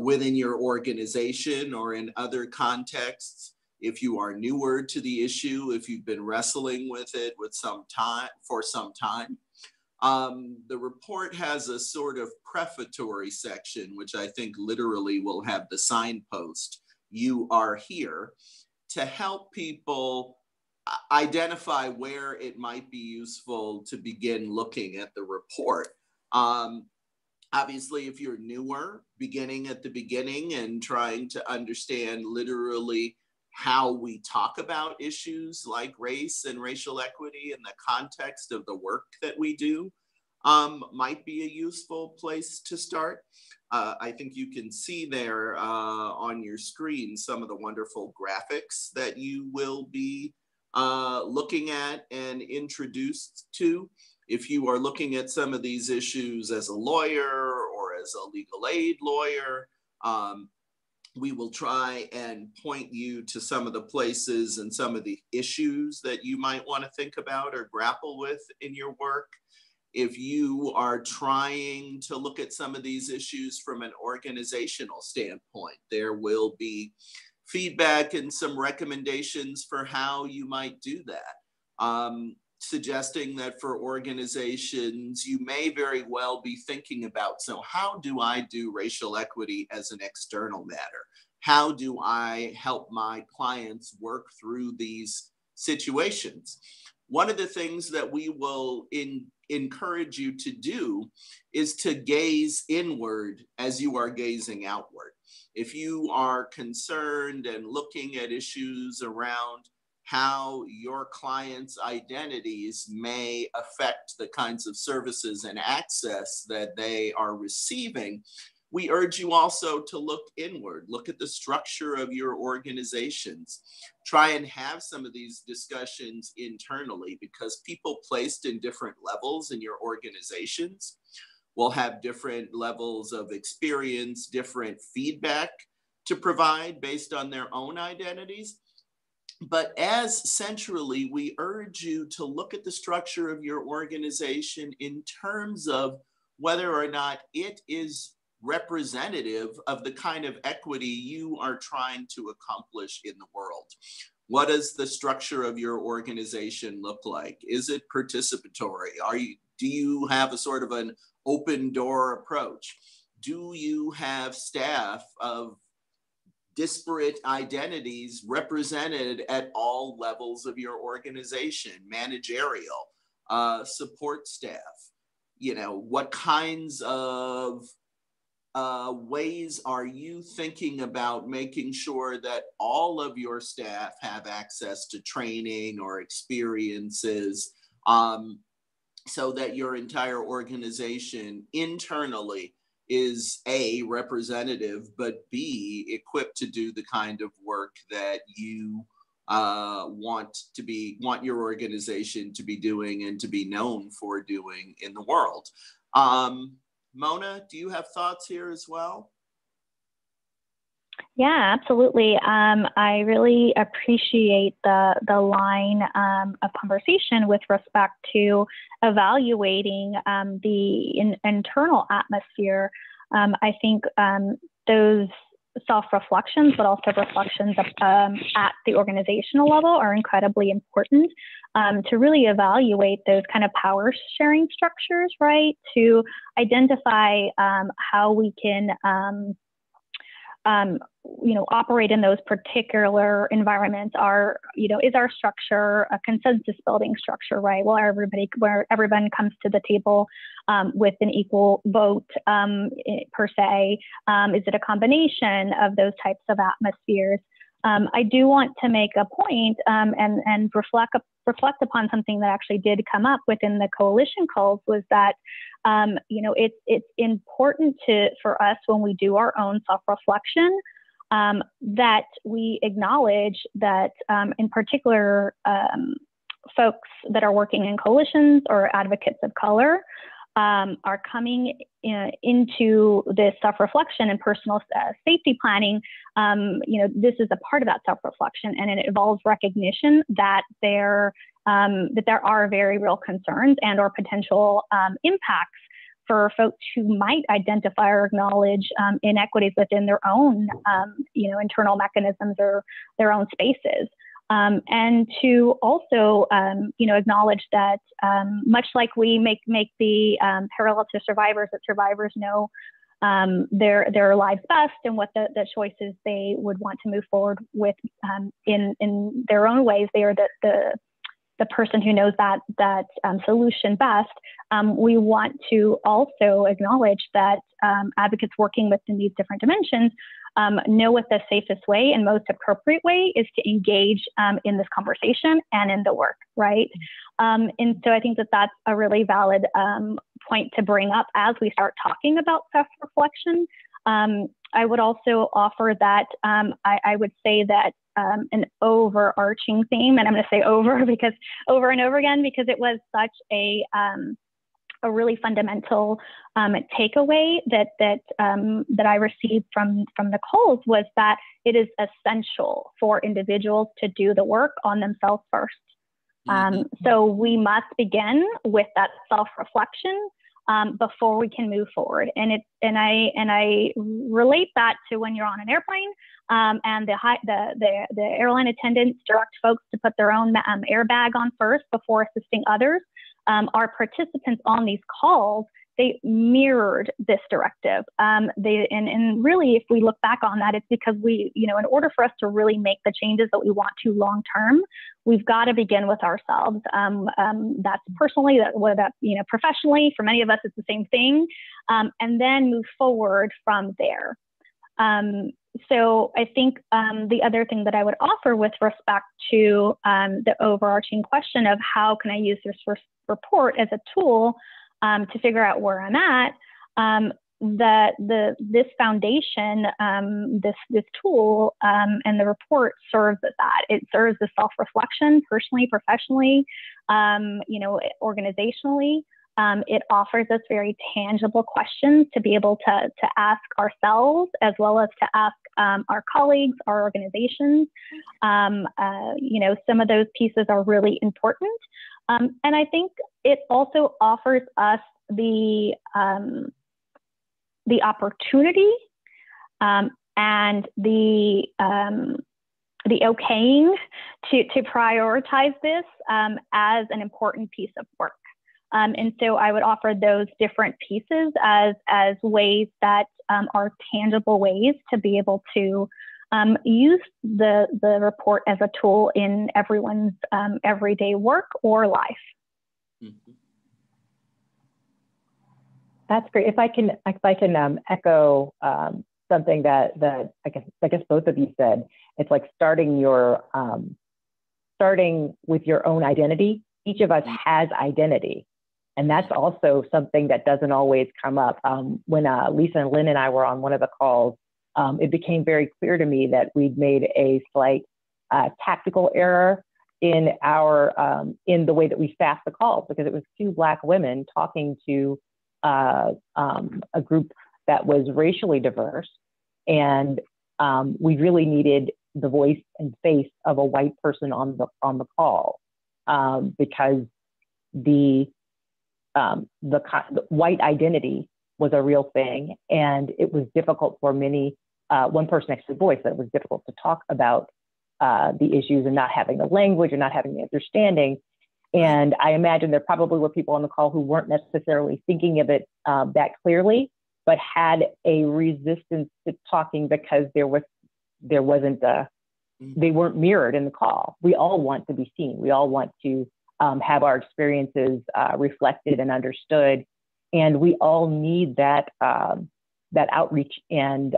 within your organization or in other contexts, if you are newer to the issue, if you've been wrestling with it for some time. The report has a sort of prefatory section, which I think literally will have the signpost, "You are here," to help people identify where it might be useful to begin looking at the report. Obviously, if you're newer, beginning at the beginning and trying to understand literally how we talk about issues like race and racial equity in the context of the work that we do, might be a useful place to start. I think you can see there on your screen some of the wonderful graphics that you will be looking at and introduced to. If you are looking at some of these issues as a lawyer or as a legal aid lawyer, we will try and point you to some of the places and some of the issues that you might want to think about or grapple with in your work. If you are trying to look at some of these issues from an organizational standpoint, there will be feedback and some recommendations for how you might do that. Suggesting that for organizations, you may very well be thinking about, so how do I do racial equity as an external matter? How do I help my clients work through these situations? One of the things that we will encourage you to do is to gaze inward as you are gazing outward. If you are concerned and looking at issues around how your clients' identities may affect the kinds of services and access that they are receiving, we urge you also to look inward, look at the structure of your organizations. Try and have some of these discussions internally, because people placed in different levels in your organizations will have different levels of experience, different feedback to provide based on their own identities. But as centrally, we urge you to look at the structure of your organization in terms of whether or not it is representative of the kind of equity you are trying to accomplish in the world. What does the structure of your organization look like? Is it participatory? Do you have a sort of an open door approach? Do you have staff of disparate identities represented at all levels of your organization, managerial, support staff. You know, what kinds of ways are you thinking about making sure that all of your staff have access to training or experiences, so that your entire organization internally is A, representative, but B, equipped to do the kind of work that you want your organization to be doing and to be known for doing in the world? Mona, do you have thoughts here as well? Yeah, absolutely. I really appreciate the line of conversation with respect to evaluating the internal atmosphere. I think those self-reflections, but also reflections at the organizational level are incredibly important to really evaluate those kind of power sharing structures, right? To identify how we can operate in those particular environments. Is our structure a consensus building structure, right? Where everyone comes to the table with an equal vote per se? Is it a combination of those types of atmospheres? I do want to make a point and reflect upon something that actually did come up within the coalition calls, was that it's important for us when we do our own self-reflection that we acknowledge that in particular folks that are working in coalitions or advocates of color are coming into this self-reflection and personal safety planning. This is a part of that self-reflection, and it involves recognition that there are very real concerns and or potential impacts for folks who might identify or acknowledge inequities within their own internal mechanisms or their own spaces. And to also, acknowledge that much like we make the parallel to survivors, that survivors know their lives best and what the choices they would want to move forward with in their own ways. They are the person who knows that solution best. We want to also acknowledge that advocates working within these different dimensions know what the safest way and most appropriate way is to engage in this conversation and in the work, right? And so I think that that's a really valid point to bring up as we start talking about self-reflection. I would also offer that I would say that an overarching theme, and I'm going to say over because over and over again, because it was such a really fundamental takeaway that I received from the calls, was that it is essential for individuals to do the work on themselves first. So we must begin with that self-reflection before we can move forward. And I relate that to when you're on an airplane and the airline attendants direct folks to put their own airbag on first before assisting others. Our participants on these calls, they mirrored this directive. And really, if we look back on that, it's because we, in order for us to really make the changes that we want to long term, we've got to begin with ourselves. That's personally, professionally. For many of us, it's the same thing, and then move forward from there. So I think the other thing that I would offer with respect to the overarching question of how can I use this report as a tool to figure out where I'm at, this foundation, this tool, and the report serves as that. It serves as self-reflection, personally, professionally, organizationally. It offers us very tangible questions to be able to ask ourselves, as well as to ask our colleagues, our organizations. Some of those pieces are really important. And I think it also offers us the opportunity and the okaying to prioritize this as an important piece of work. And so I would offer those different pieces as ways that are tangible ways to be able to use the report as a tool in everyone's everyday work or life. Mm-hmm. That's great. If I can echo something that I guess both of you said, it's like starting with your own identity. Each of us has identity, and that's also something that doesn't always come up. When Lisa and Lynn and I were on one of the calls, it became very clear to me that we'd made a slight tactical error in our in the way that we staffed the calls, because it was two Black women talking to a group that was racially diverse, and we really needed the voice and face of a white person on the call, because the white identity was a real thing, and it was difficult for many. One person actually voiced that it was difficult to talk about the issues and not having the language or not having the understanding. And I imagine there probably were people on the call who weren't necessarily thinking of it that clearly, but had a resistance to talking because they weren't mirrored in the call. We all want to be seen. We all want to have our experiences reflected and understood, and we all need that outreach and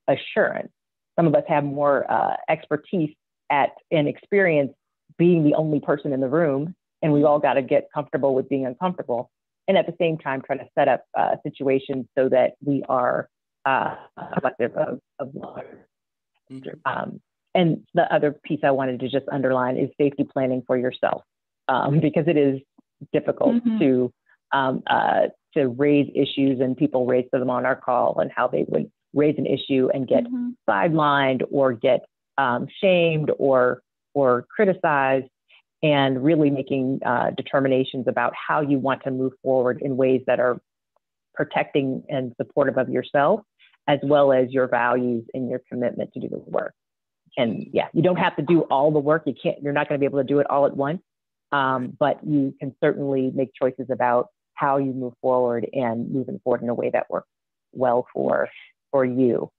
assurance. Some of us have more expertise and experience being the only person in the room, and we all got to get comfortable with being uncomfortable, and at the same time trying to set up situations so that we are collective of love. And the other piece I wanted to just underline is safety planning for yourself, because it is difficult to raise issues, and people raise them on our call, and how they would raise an issue and get sidelined or get shamed or criticized, and really making determinations about how you want to move forward in ways that are protecting and supportive of yourself, as well as your values and your commitment to do the work. And yeah, you don't have to do all the work. You're not going to be able to do it all at once, but you can certainly make choices about how you move forward and moving forward in a way that works well for you.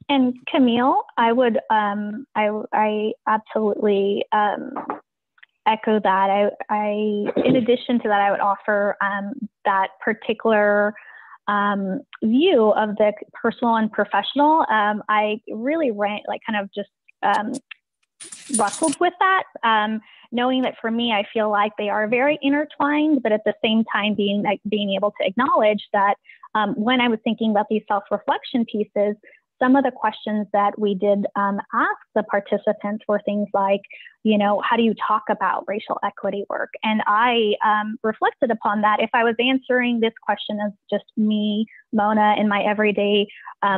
And Camille, I would, I absolutely echo that. In addition to that, I would offer that particular view of the personal and professional. I really wrestled with that, knowing that for me, I feel like they are very intertwined, but at the same time being able to acknowledge that when I was thinking about these self-reflection pieces, some of the questions that we did ask the participants were things like, how do you talk about racial equity work? And I reflected upon that. If I was answering this question as just me, Mona, in my everyday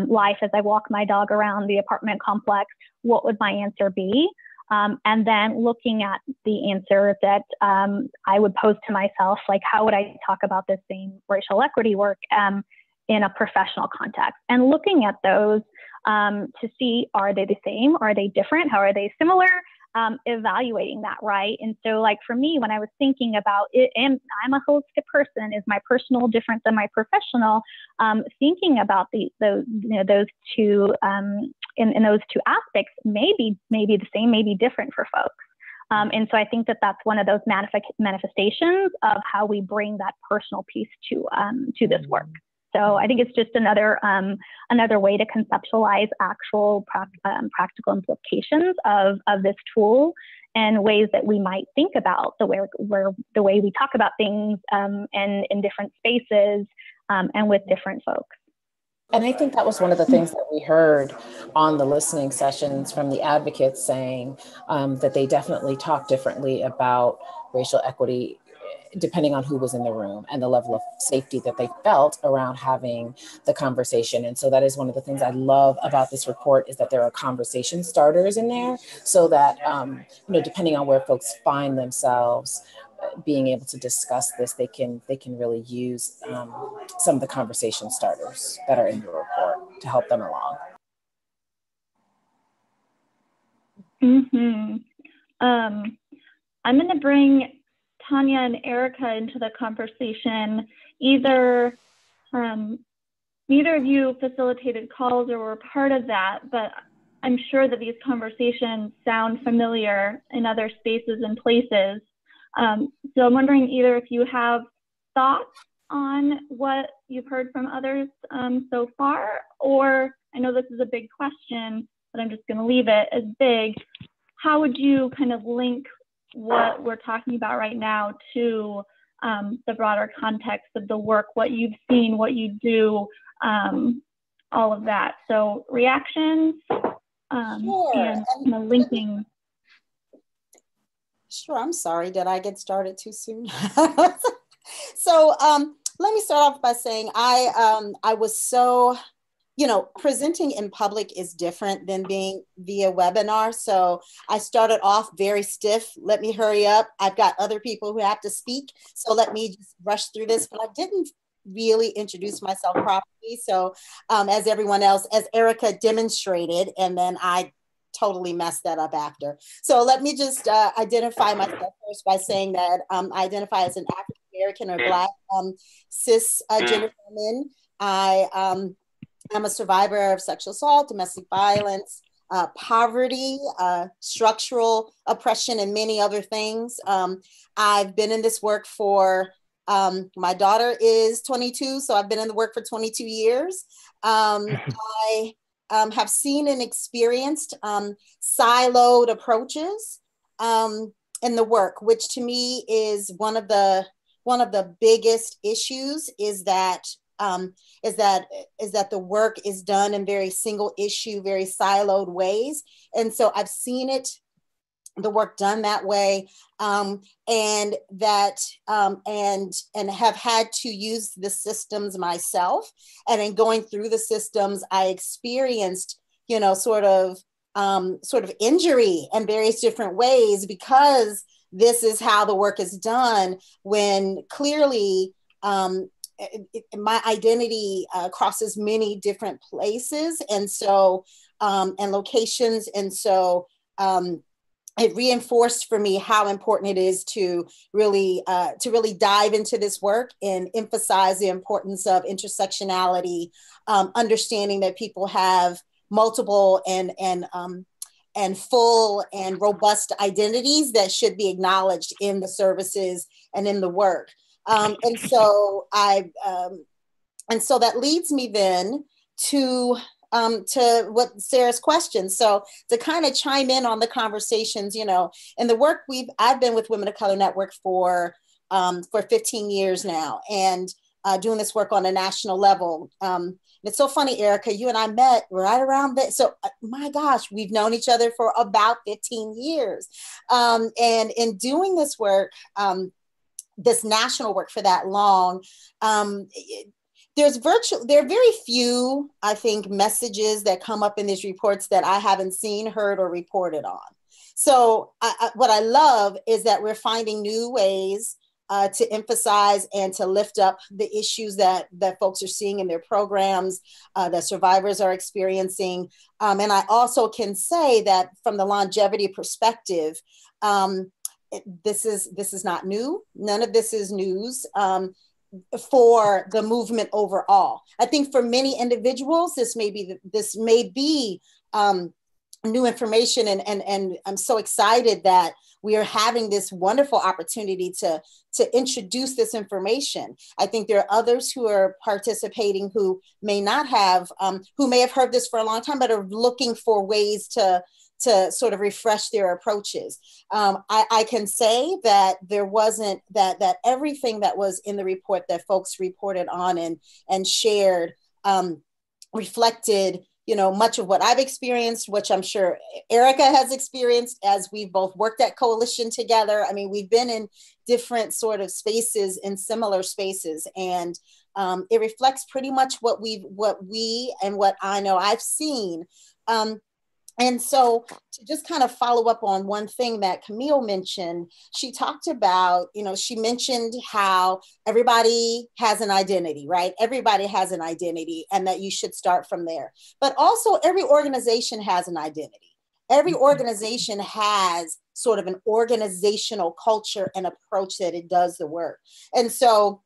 life as I walk my dog around the apartment complex, what would my answer be? And then looking at the answer that I would pose to myself, like, how would I talk about this same racial equity work in a professional context, and looking at those to see, are they the same? Are they different? How are they similar? Evaluating that, right? And so, like, for me, when I was thinking about it, and I'm a holistic person, is my personal different than my professional? Thinking about those two in those two aspects may be the same, may be different for folks. And so I think that that's one of those manifestations of how we bring that personal piece to this work. So I think it's just another way to conceptualize actual practical implications of this tool, and ways that we might think about the way we talk about things and in different spaces and with different folks. And I think that was one of the things that we heard on the listening sessions from the advocates, saying that they definitely talk differently about racial equity depending on who was in the room and the level of safety that they felt around having the conversation. And so that is one of the things I love about this report, is that there are conversation starters in there, so that, depending on where folks find themselves, being able to discuss this, they can really use some of the conversation starters that are in the report to help them along. I'm going to bring Tanya and Erica into the conversation. Either neither of you facilitated calls or were part of that, but I'm sure that these conversations sound familiar in other spaces and places. So I'm wondering either if you have thoughts on what you've heard from others so far, or I know this is a big question, but I'm just going to leave it as big. How would you kind of link what we're talking about right now to the broader context of the work, what you've seen, what you do, all of that? So reactions Sure. and kind of linking. Sure, I'm sorry, did I get started too soon? So let me start off by saying I was so, presenting in public is different than being via webinar. So I started off very stiff. Let me hurry up. I've got other people who have to speak. So let me just rush through this, but I didn't really introduce myself properly. So as everyone else, as Erica demonstrated, and then I totally messed that up after. So let me just identify myself first by saying that I identify as an African-American or Black cisgender woman. I am a survivor of sexual assault, domestic violence, poverty, structural oppression, and many other things. I've been in this work for, my daughter is 22, so I've been in the work for 22 years. I have seen and experienced siloed approaches in the work, which to me is one of the biggest issues is that the work is done in very single issue, very siloed ways. And so I've seen the work done that way, and have had to use the systems myself. And in going through the systems, I experienced, sort of injury in various different ways, because this is how the work is done, when clearly my identity crosses many different places and locations. And so it reinforced for me how important it is to really dive into this work and emphasize the importance of intersectionality, understanding that people have multiple and full and robust identities that should be acknowledged in the services and in the work. And so that leads me then to what Sarah's question. So to kind of chime in on the conversations, in the work I've been with Women of Color Network for 15 years now, and doing this work on a national level. It's so funny, Erica, you and I met right around that. So my gosh, we've known each other for about 15 years. And in doing this work, this national work for that long, there are very few, I think, messages that come up in these reports that I haven't seen, heard, or reported on. So what I love is that we're finding new ways to emphasize and to lift up the issues that folks are seeing in their programs, that survivors are experiencing. And I also can say that from the longevity perspective, this is not new. None of this is news. For the movement overall. I think for many individuals, this may be new information, and I'm so excited that we are having this wonderful opportunity to introduce this information. I think there are others who are participating who may not have, who may have heard this for a long time, but are looking for ways to sort of refresh their approaches. I can say that there wasn't that everything that was in the report that folks reported on and shared reflected, much of what I've experienced, which I'm sure Erica has experienced as we've both worked at Coalition together. I mean, we've been in different sort of spaces, in similar spaces, and it reflects pretty much what we and what I know I've seen. And so to just kind of follow up on one thing that Camille mentioned, she talked about, she mentioned how everybody has an identity, right? Everybody has an identity, and that you should start from there. But also every organization has an identity. Every organization has sort of an organizational culture and approach that it does the work. And so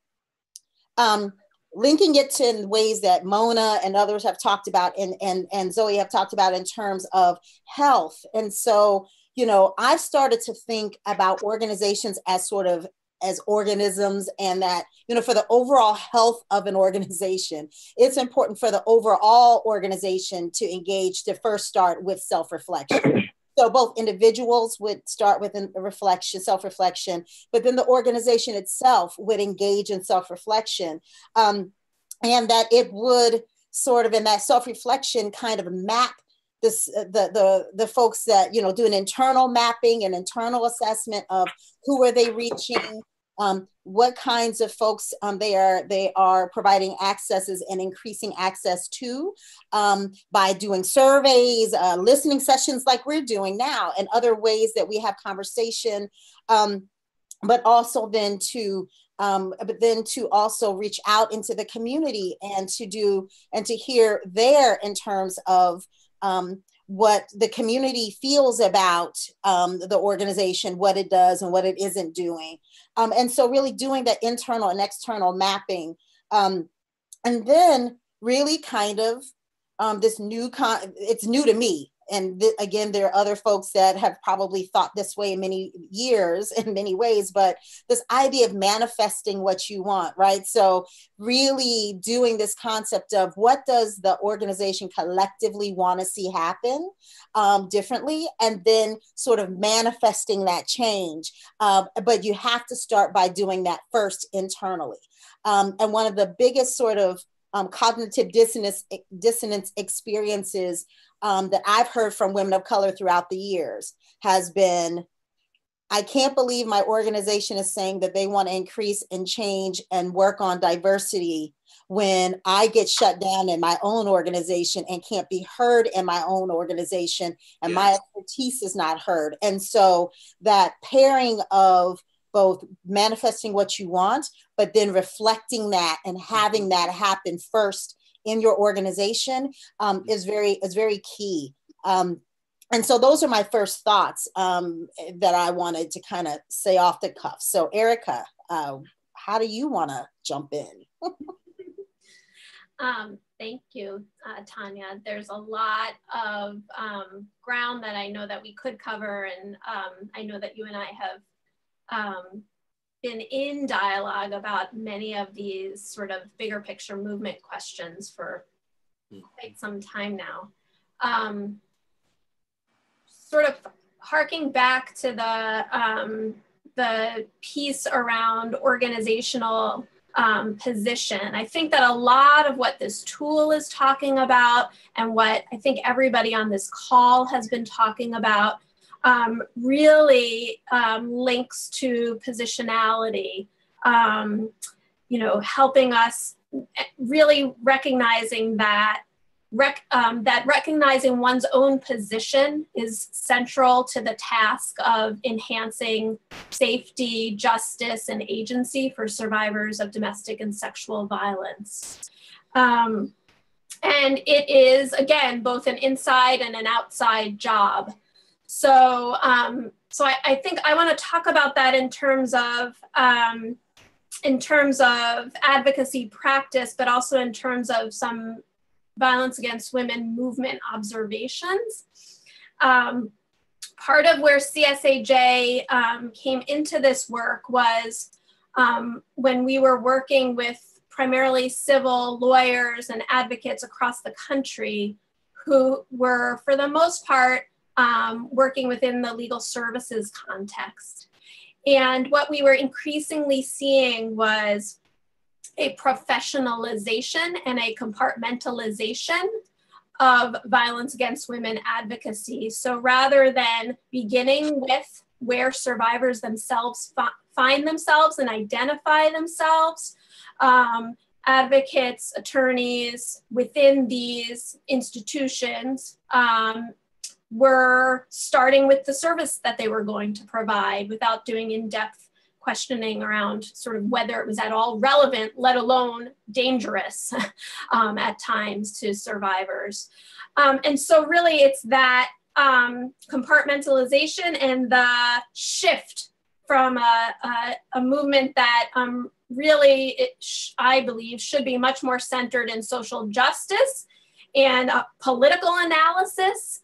linking it to ways that Mona and others have talked about and Zoe have talked about in terms of health. And so, you know, I've started to think about organizations as sort of as organisms, and that, you know, for the overall health of an organization, it's important for the overall organization to engage, to first start with self-reflection. So both individuals would start with a reflection, self-reflection, but then the organization itself would engage in self-reflection. And that it would sort of, in that self-reflection, kind of map this, the folks that, you know, do an internal mapping and internal assessment of who are they reaching, what kinds of folks they are providing accesses and increasing access to, by doing surveys, listening sessions like we're doing now, and other ways that we have conversation, but also then to also reach out into the community and to hear there in terms of what the community feels about the organization, what it does and what it isn't doing. And so really doing that internal and external mapping. And then really kind of it's new to me. And again, there are other folks that have probably thought this way in many years, in many ways, but this idea of manifesting what you want, right? So really doing this concept of what does the organization collectively want to see happen differently, and then sort of manifesting that change. But you have to start by doing that first internally. And one of the biggest sort of cognitive dissonance experiences that I've heard from women of color throughout the years has been, I can't believe my organization is saying that they want to increase and change and work on diversity when I get shut down in my own organization and can't be heard in my own organization, and my expertise is not heard. And so that pairing of both manifesting what you want, but then reflecting that and having that happen first in your organization is very key. And so those are my first thoughts that I wanted to kind of say off the cuff. So Erica, how do you want to jump in? Thank you, Tanya. There's a lot of ground that I know that we could cover, and I know that you and I have been in dialogue about many of these sort of bigger picture movement questions for quite some time now. Sort of harking back to the piece around organizational position, I think that a lot of what this tool is talking about, and what I think everybody on this call has been talking about, really links to positionality, you know, helping us really recognizing that recognizing one's own position is central to the task of enhancing safety, justice, and agency for survivors of domestic and sexual violence. And it is, again, both an inside and an outside job. So, I think I want to talk about that in terms of advocacy practice, but also in terms of some violence against women movement observations. Part of where CSAJ came into this work was when we were working with primarily civil lawyers and advocates across the country who were, for the most part, working within the legal services context. And what we were increasingly seeing was a professionalization and a compartmentalization of violence against women advocacy. So rather than beginning with where survivors themselves find themselves and identify themselves, advocates, attorneys within these institutions were starting with the service that they were going to provide without doing in-depth questioning around sort of whether it was at all relevant, let alone dangerous at times to survivors. And so really it's that compartmentalization and the shift from a movement that really, I believe, should be much more centered in social justice and political analysis,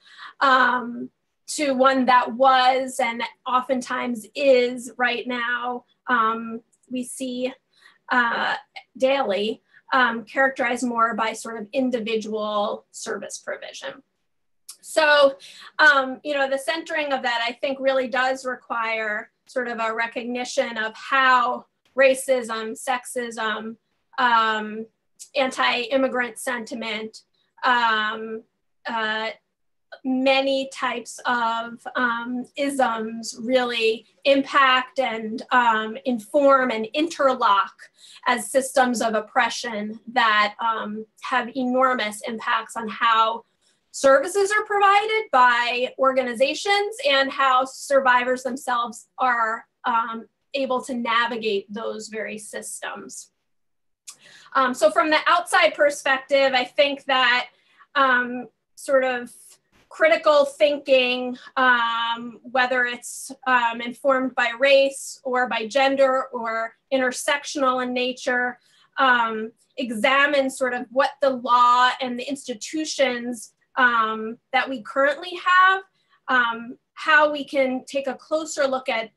to one that was and oftentimes is right now, we see daily, characterized more by sort of individual service provision. So, the centering of that, I think, really does require sort of a recognition of how racism, sexism, anti-immigrant sentiment, many types of isms really impact and inform and interlock as systems of oppression that have enormous impacts on how services are provided by organizations and how survivors themselves are able to navigate those very systems. So from the outside perspective, I think that sort of critical thinking, whether it's informed by race or by gender or intersectional in nature, examines sort of what the law and the institutions that we currently have, how we can take a closer look at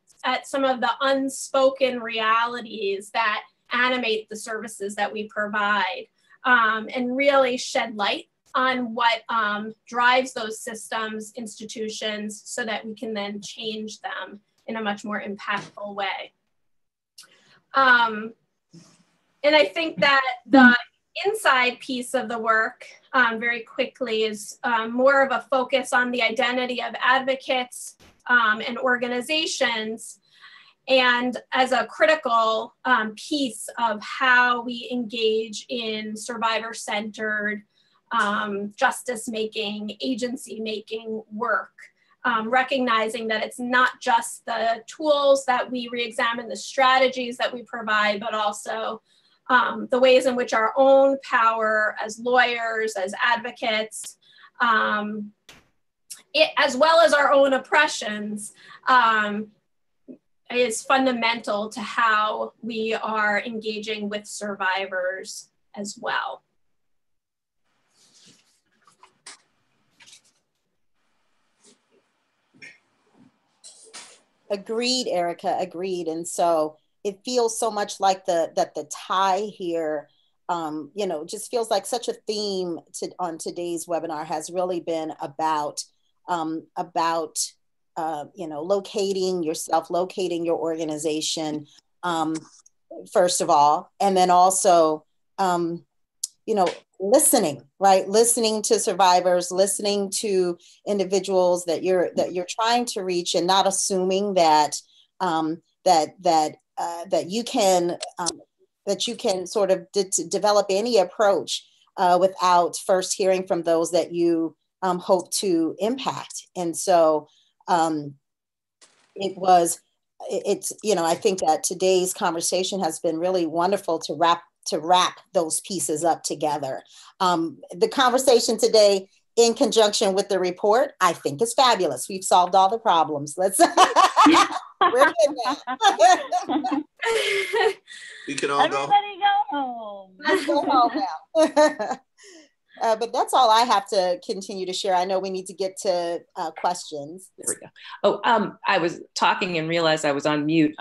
some of the unspoken realities that animate the services that we provide, and really shed light on what drives those systems, institutions, so that we can then change them in a much more impactful way. And I think that the inside piece of the work, very quickly, is more of a focus on the identity of advocates and organizations, and as a critical piece of how we engage in survivor-centered justice-making, agency-making work, recognizing that it's not just the tools that we re-examine, the strategies that we provide, but also the ways in which our own power as lawyers, as advocates, as well as our own oppressions, is fundamental to how we are engaging with survivors as well. Agreed, Erica, agreed. And so it feels so much like that the tie here, just feels like such a theme on today's webinar has really been about locating yourself, locating your organization, first of all, and then also, listening, right? Listening to survivors, listening to individuals that you're trying to reach, and not assuming that you can sort of develop any approach without first hearing from those that you hope to impact. And so I think that today's conversation has been really wonderful to wrap those pieces up together. The conversation today, in conjunction with the report, I think is fabulous. We've solved all the problems. We're good now. We can all Everybody go home. Let's go home now. But that's all I have to continue to share. I know we need to get to questions. There we go. Oh, I was talking and realized I was on mute.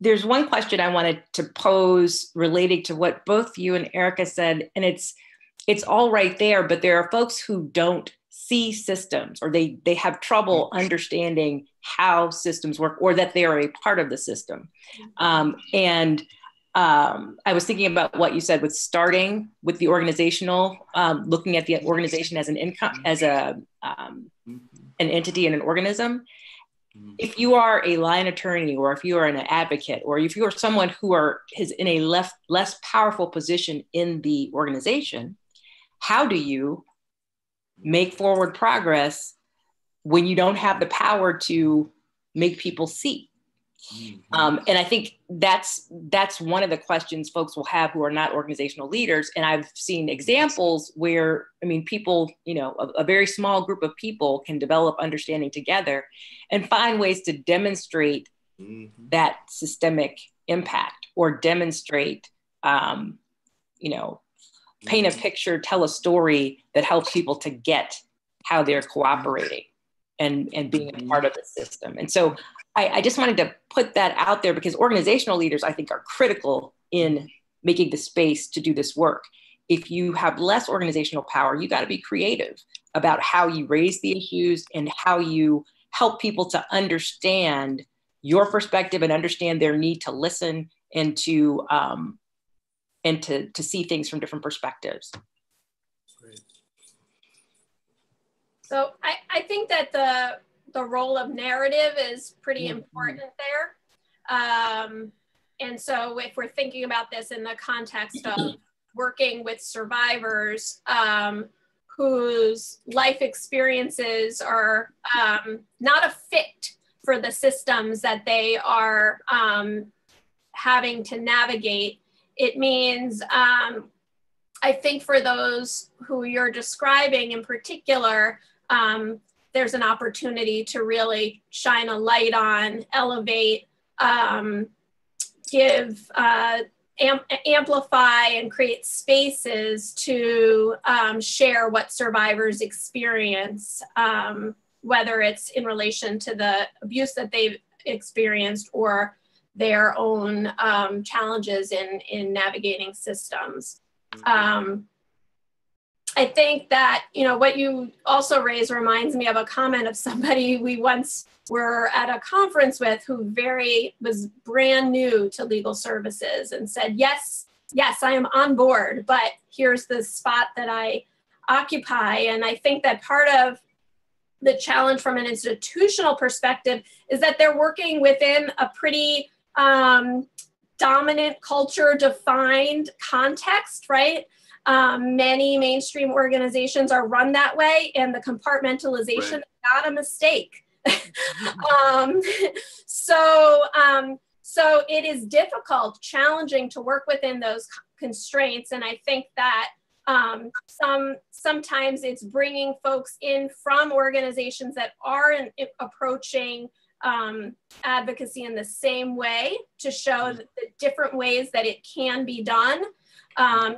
There's one question I wanted to pose relating to what both you and Erica said, and it's all right there, but there are folks who don't see systems, or they have trouble understanding how systems work, or that they are a part of the system. I was thinking about what you said with starting with the organizational, looking at the organization as an entity and an organism. If you are a line attorney, or if you are an advocate, or if you are someone who is in a less powerful position in the organization, how do you make forward progress when you don't have the power to make people see? And I think that's one of the questions folks will have who are not organizational leaders. And I've seen examples where, people, a very small group of people can develop understanding together and find ways to demonstrate that systemic impact or demonstrate, paint a picture, tell a story that helps people to get how they're cooperating and being a part of the system. And so I just wanted to put that out there because organizational leaders, I think, are critical in making the space to do this work. If you have less organizational power, you got to be creative about how you raise the issues and how you help people to understand your perspective and understand their need to listen and to see things from different perspectives. Great. So I think that the role of narrative is pretty important there. And so if we're thinking about this in the context of working with survivors whose life experiences are not a fit for the systems that they are having to navigate, it means, I think for those who you're describing in particular, there's an opportunity to really shine a light on, elevate, give, amplify and create spaces to share what survivors experience, whether it's in relation to the abuse that they've experienced or their own challenges in navigating systems. I think that, what you also raised reminds me of a comment of somebody we once were at a conference with who was brand new to legal services and said, yes, I am on board, but here's the spot that I occupy. And I think that part of the challenge from an institutional perspective is that they're working within a pretty dominant culture defined context, right? Many mainstream organizations are run that way, and the compartmentalization is not a mistake. So it is difficult, challenging to work within those constraints. And I think that sometimes it's bringing folks in from organizations that aren't approaching advocacy in the same way to show the different ways that it can be done.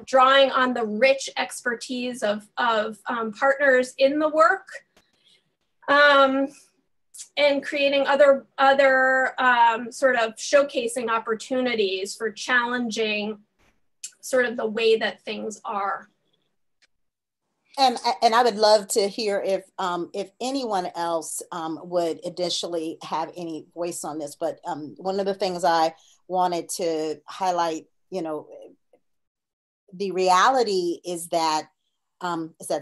Drawing on the rich expertise of partners in the work, and creating other sort of showcasing opportunities for challenging sort of the way that things are. And I would love to hear if anyone else would additionally have any voice on this. But one of the things I wanted to highlight, the reality is that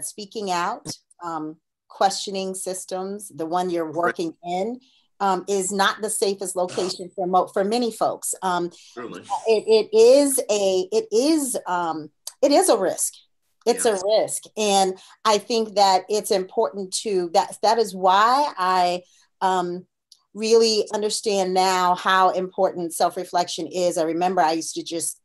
speaking out, questioning systems, the one you're working in, is not the safest location for many folks. It is a risk. It's a risk, and I think that it's important that is why I really understand now how important self-reflection is. I remember I just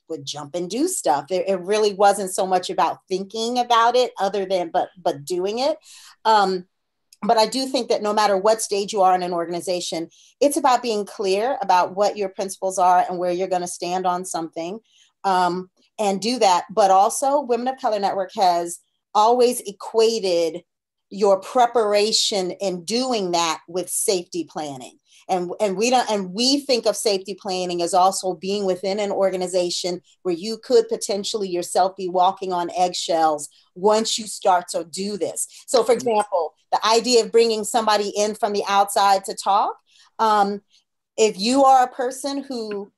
would jump and do stuff. It really wasn't so much about thinking about it but doing it. But I do think that no matter what stage you are in an organization, it's about being clear about what your principles are and where you're going to stand on something, and do that. But also Women of Color Network has always equated your preparation in doing that with safety planning. And we think of safety planning as also being within an organization where you could potentially yourself be walking on eggshells once you start to do this. So for example, the idea of bringing somebody in from the outside to talk, if you are a person who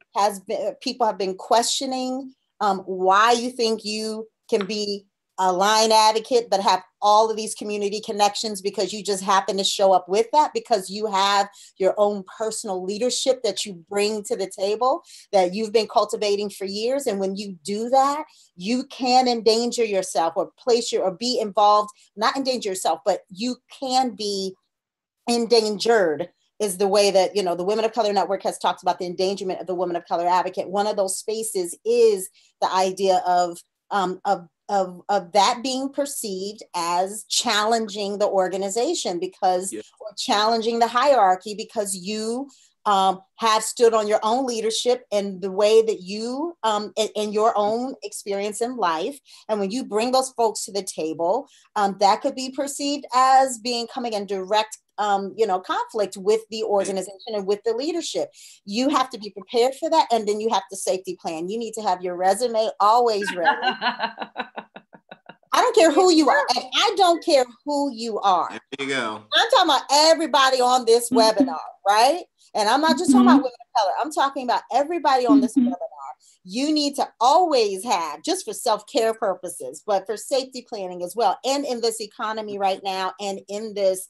people have been questioning why you think you can be a line advocate, but have all of these community connections because you just happen to show up with that, because you have your own personal leadership that you bring to the table that you've been cultivating for years. And when you do that, you can endanger yourself or be involved, not endanger yourself, but you can be endangered, is the way that, the Women of Color Network has talked about the endangerment of the Women of Color advocate. One of those spaces is the idea of that being perceived as challenging the organization or challenging the hierarchy because you have stood on your own leadership and the way that you, in your own experience in life. And when you bring those folks to the table, that could be perceived as coming in direct conflict with the organization and with the leadership. You have to be prepared for that. And then you have to safety plan. You need to have your resume always ready. I don't care who you are. And I don't care who you are. There you go. I'm talking about everybody on this webinar, right? And I'm not just talking about women of color. I'm talking about everybody on this webinar. You need to always have, just for self-care purposes, but for safety planning as well. And in this economy right now, and in this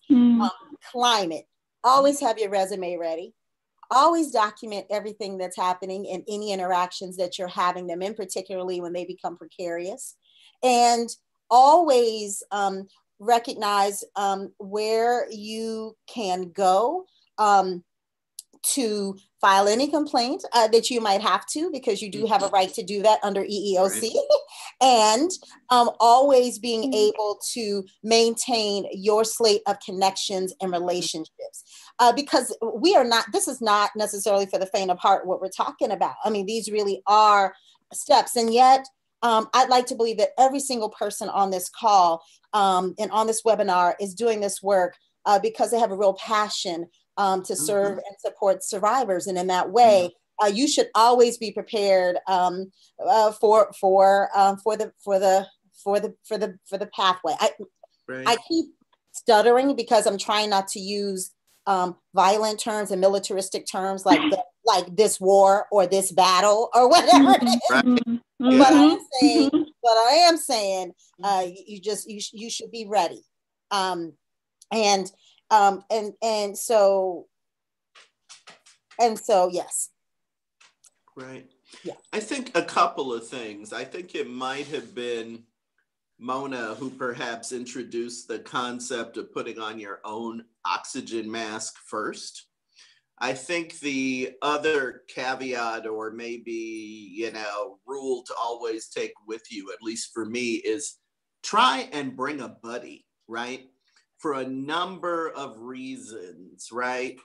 climate, always have your resume ready. Always document everything that's happening and any interactions that you're having them in, particularly when they become precarious. And always recognize where you can go to file any complaint that you might have to, because you do have a right to do that under EEOC. Right. And always being able to maintain your slate of connections and relationships. Because this is not necessarily for the faint of heart what we're talking about. I mean, these really are steps. And yet, I'd like to believe that every single person on this call and on this webinar is doing this work because they have a real passion to serve and support survivors. And in that way, you should always be prepared for the pathway. I keep stuttering because I'm trying not to use violent terms and militaristic terms like this war or this battle or whatever it is. Right. But I am saying, you should be ready. And so yes. Right. Yeah. I think a couple of things. I think it might have been Mona who perhaps introduced the concept of putting on your own oxygen mask first. I think the other caveat, or maybe, rule to always take with you, at least for me, is try and bring a buddy, right? For a number of reasons, right?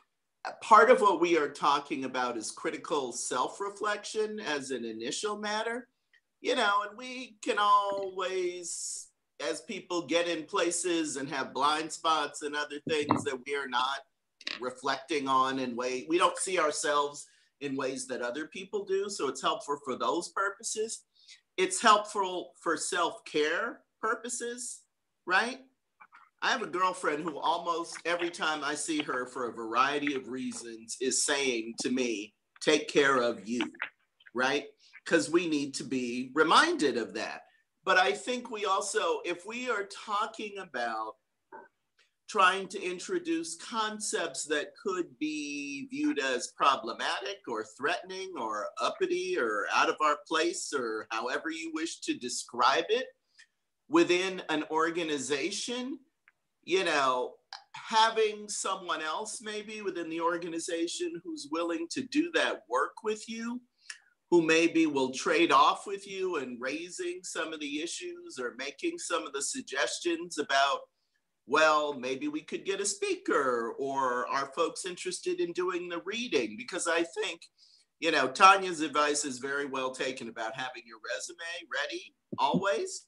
Part of what we are talking about is critical self-reflection as an initial matter, and we can always, as people get in places and have blind spots and other things that we are not reflecting on in ways, we don't see ourselves in ways that other people do. So it's helpful for those purposes. It's helpful for self-care purposes, right? I have a girlfriend who almost every time I see her for a variety of reasons is saying to me, take care of you, right? Because we need to be reminded of that. But I think we also, if we are talking about trying to introduce concepts that could be viewed as problematic or threatening or uppity or out of our place, or however you wish to describe it, within an organization, having someone else maybe within the organization who's willing to do that work with you, who maybe will trade off with you in raising some of the issues or making some of the suggestions about, well, maybe we could get a speaker, or are folks interested in doing the reading? Because I think, Tanya's advice is very well taken about having your resume ready always.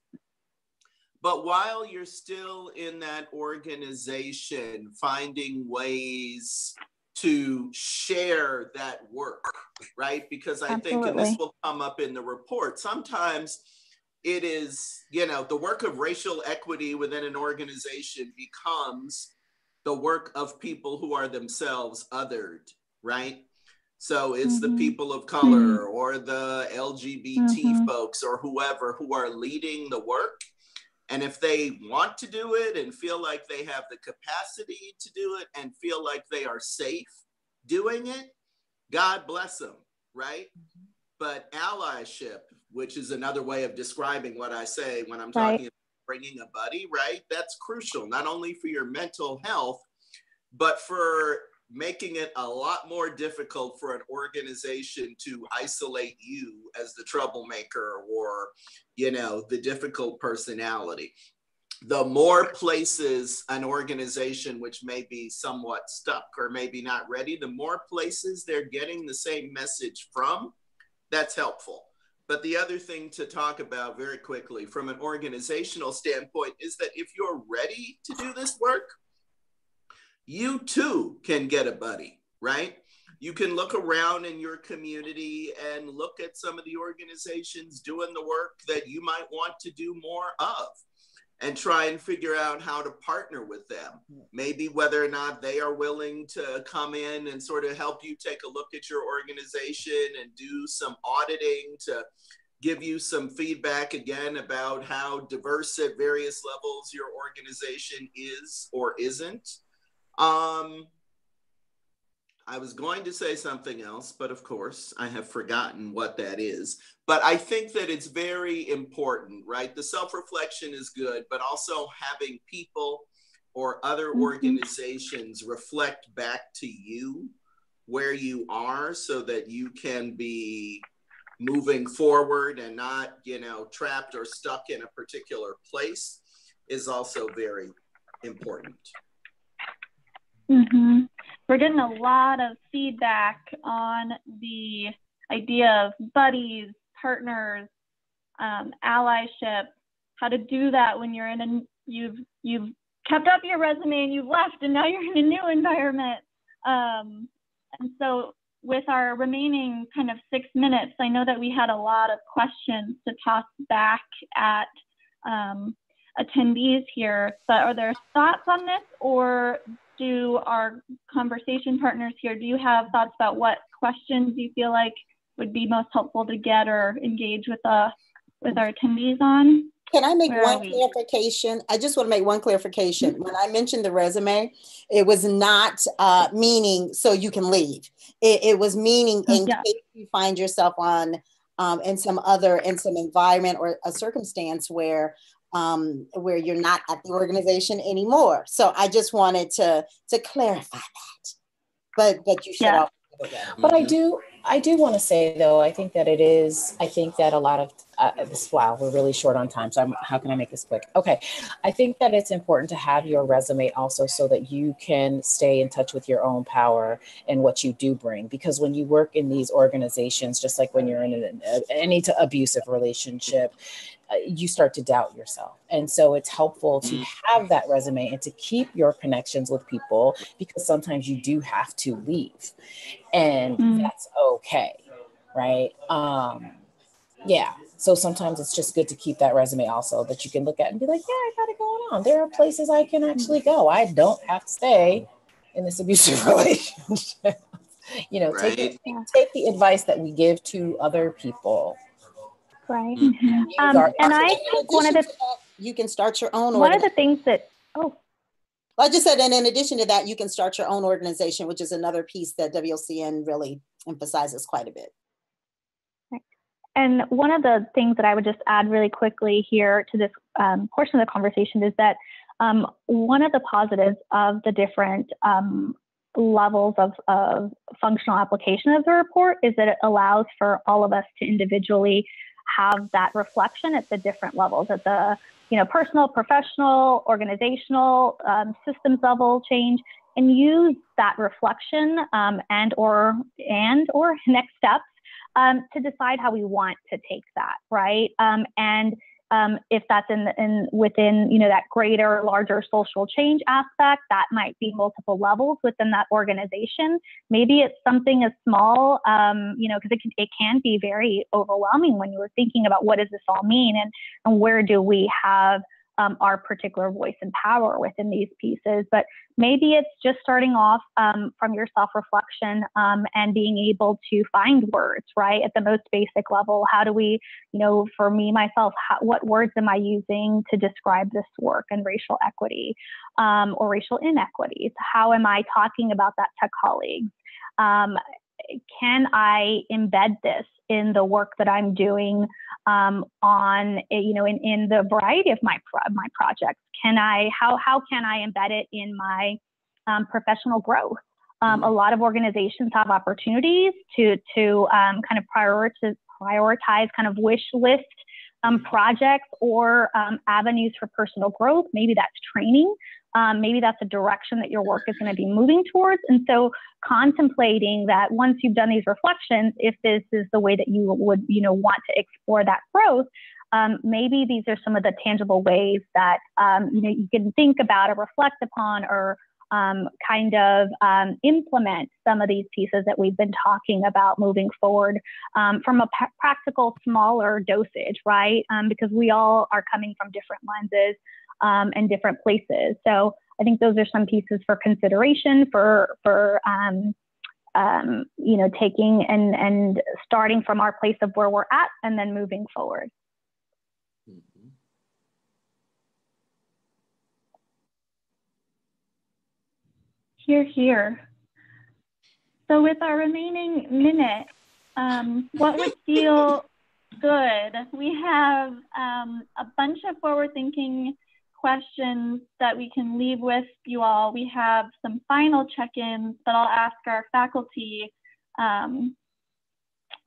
But while you're still in that organization, finding ways to share that work, right? Because I think, and this will come up in the report, sometimes it is, the work of racial equity within an organization becomes the work of people who are themselves othered, right? So it's the people of color or the LGBT folks or whoever who are leading the work. And if they want to do it and feel like they have the capacity to do it and feel like they are safe doing it, God bless them, right? But allyship, which is another way of describing what I say when I'm talking about bringing a buddy, right? That's crucial, not only for your mental health, but for making it a lot more difficult for an organization to isolate you as the troublemaker or, the difficult personality. the more places an organization, which may be somewhat stuck or maybe not ready, the more places they're getting the same message from, that's helpful. But the other thing to talk about very quickly from an organizational standpoint is that if you're ready to do this work, you too can get a buddy, right? You can look around in your community and look at some of the organizations doing the work that you might want to do more of, and try and figure out how to partner with them. Maybe whether or not they are willing to come in and sort of help you take a look at your organization and do some auditing to give you some feedback again about how diverse at various levels your organization is or isn't. I was going to say something else, but of course I have forgotten what that is. But I think that it's very important, right? The self-reflection is good, but also having people or other organizations reflect back to you where you are so that you can be moving forward and not, you know, trapped or stuck in a particular place is also very important. We're getting a lot of feedback on the idea of buddies, partners, allyship, how to do that when you're in you've kept up your resume and you've left and now you're in a new environment. And so with our remaining kind of 6 minutes, I know that we had a lot of questions to toss back at attendees here, but are there thoughts on this, or do our conversation partners here, do you have thoughts about what questions you feel like would be most helpful to get or engage with our attendees on? Can I make one clarification? I just want to make one clarification. When I mentioned the resume, it was not meaning so you can leave. It was meaning in case you find yourself on in some environment or a circumstance where you're not at the organization anymore. So I just wanted to clarify that. But you should also. But I do want to say, though, I think that a lot of this, wow, we're really short on time. So how can I make this quick? Okay. I think that it's important to have your resume also so that you can stay in touch with your own power and what you do bring. Because when you work in these organizations, just like when you're in any abusive relationship, you start to doubt yourself. And so it's helpful to have that resume and to keep your connections with people, because sometimes you do have to leave, and that's okay. Right. Yeah. So sometimes it's just good to keep that resume also that you can look at and be like, yeah, I got it going on. There are places I can actually go. I don't have to stay in this abusive relationship. You know, right. take the advice that we give to other people. Right. And I think one of the you can start your own. One of the things that I just said, and in addition to that, you can start your own organization, which is another piece that WLCN really emphasizes quite a bit. Right. And one of the things that I would just add really quickly here to this portion of the conversation is that one of the positives of the different levels of functional application of the report is that it allows for all of us to individually have that reflection at the different levels, at the personal, professional, organizational, systems level change, and use that reflection and or next steps to decide how we want to take that, right? And if that's within that greater, larger social change aspect, that might be multiple levels within that organization. Maybe it's something as small, because it can be very overwhelming when you were thinking about what does this all mean, and where do we have our particular voice and power within these pieces. But maybe it's just starting off from your self-reflection and being able to find words, right? At the most basic level, how do we, for me, myself, what words am I using to describe this work and racial equity or racial inequities? How am I talking about that to colleagues? Can I embed this in the work that I'm doing in the variety of my projects? How can I embed it in my professional growth? A lot of organizations have opportunities to kind of prioritize kind of wish list projects or avenues for personal growth. Maybe that's training. Maybe that's a direction that your work is going to be moving towards. And so contemplating that once you've done these reflections, if this is the way that you would, want to explore that growth, maybe these are some of the tangible ways that, you can think about or reflect upon or implement some of these pieces that we've been talking about moving forward from a practical, smaller dosage, right? Because we all are coming from different lenses and different places. So I think those are some pieces for consideration for taking and starting from our place of where we're at and then moving forward. Here. So with our remaining minute, what would feel good? We have a bunch of forward-thinking questions that we can leave with you all. We have some final check-ins that I'll ask our faculty and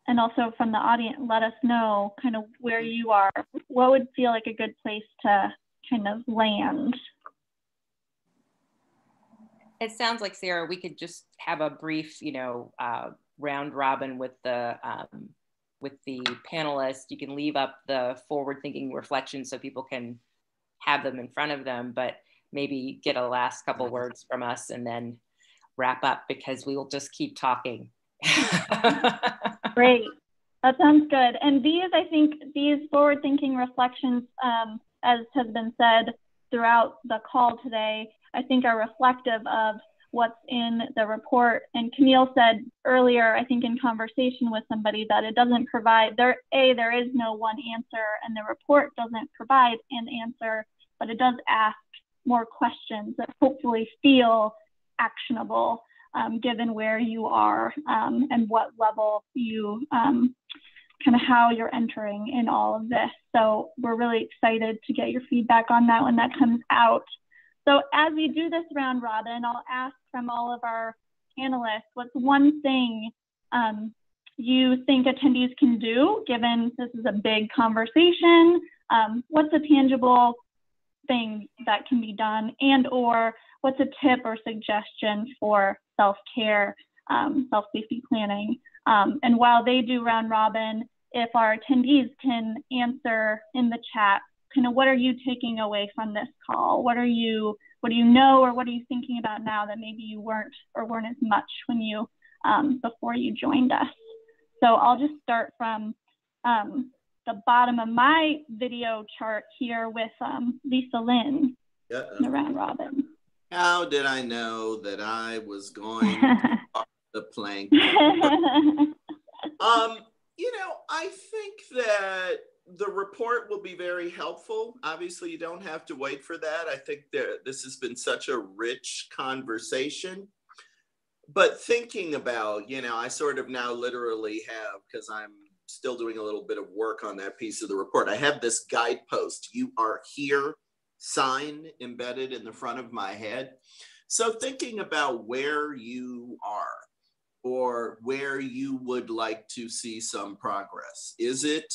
also from the audience, let us know kind of where you are. What would feel like a good place to kind of land? It sounds like, Sarah, we could just have a brief, round robin with the panelists. You can leave up the forward-thinking reflections so people can have them in front of them, but maybe get a last couple words from us and then wrap up because we will just keep talking. Great. That sounds good. And I think these forward-thinking reflections, as has been said throughout the call today, I think are reflective of what's in the report. And Camille said earlier, I think in conversation with somebody, that it doesn't provide, there is no one answer, and the report doesn't provide an answer, but it does ask more questions that hopefully feel actionable given where you are and what level you, kind of how you're entering in all of this. So we're really excited to get your feedback on that when that comes out. So as we do this round robin, I'll ask from all of our panelists, what's one thing you think attendees can do, given this is a big conversation? What's a tangible thing that can be done, and or what's a tip or suggestion for self-care, self-safety planning? And while they do round robin, if our attendees can answer in the chat, kind of what are you taking away from this call? What do you know, or what are you thinking about now that maybe you weren't as much when you before you joined us? So I'll just start from the bottom of my video chart here with Lisa Lynn, the round robin. How did I know that I was going to walk the plank? I think that the report will be very helpful. Obviously, you don't have to wait for that. I think that this has been such a rich conversation. But thinking about, I sort of now literally have, because I'm still doing a little bit of work on that piece of the report, I have this guidepost, "You are here" sign embedded in the front of my head. So thinking about where you are or where you would like to see some progress. Is it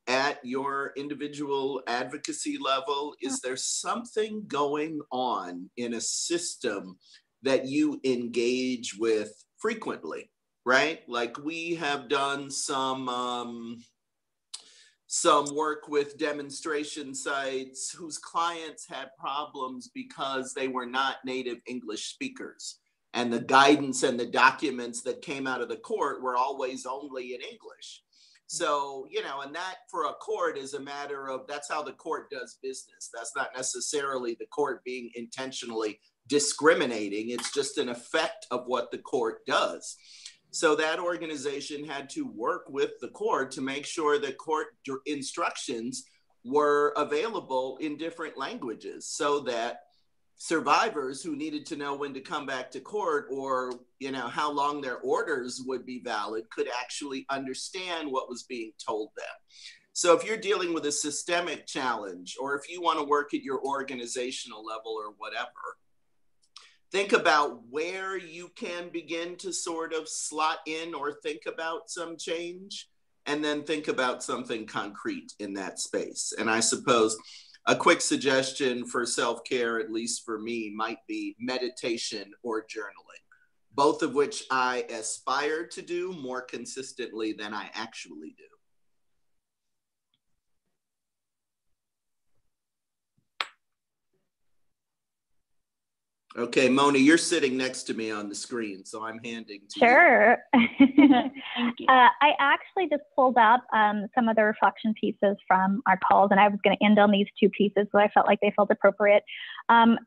at your individual advocacy level? Is there something going on in a system that you engage with frequently, right? Like we have done some work with demonstration sites whose clients had problems because they were not native English speakers. And the guidance and the documents that came out of the court were always only in English. So, and that for a court is a matter of, that's how the court does business. That's not necessarily the court being intentionally discriminating. It's just an effect of what the court does. So that organization had to work with the court to make sure that court instructions were available in different languages so that survivors who needed to know when to come back to court or, how long their orders would be valid could actually understand what was being told them. So if you're dealing with a systemic challenge, or if you want to work at your organizational level or whatever, think about where you can begin to sort of slot in or think about some change, and then think about something concrete in that space. And I suppose a quick suggestion for self-care, at least for me, might be meditation or journaling, both of which I aspire to do more consistently than I actually do. Okay, Mona, you're sitting next to me on the screen, so I'm handing to Sure. you. Thank you. I actually just pulled up some of the reflection pieces from our calls, and I was going to end on these two pieces, but I felt like they felt appropriate. One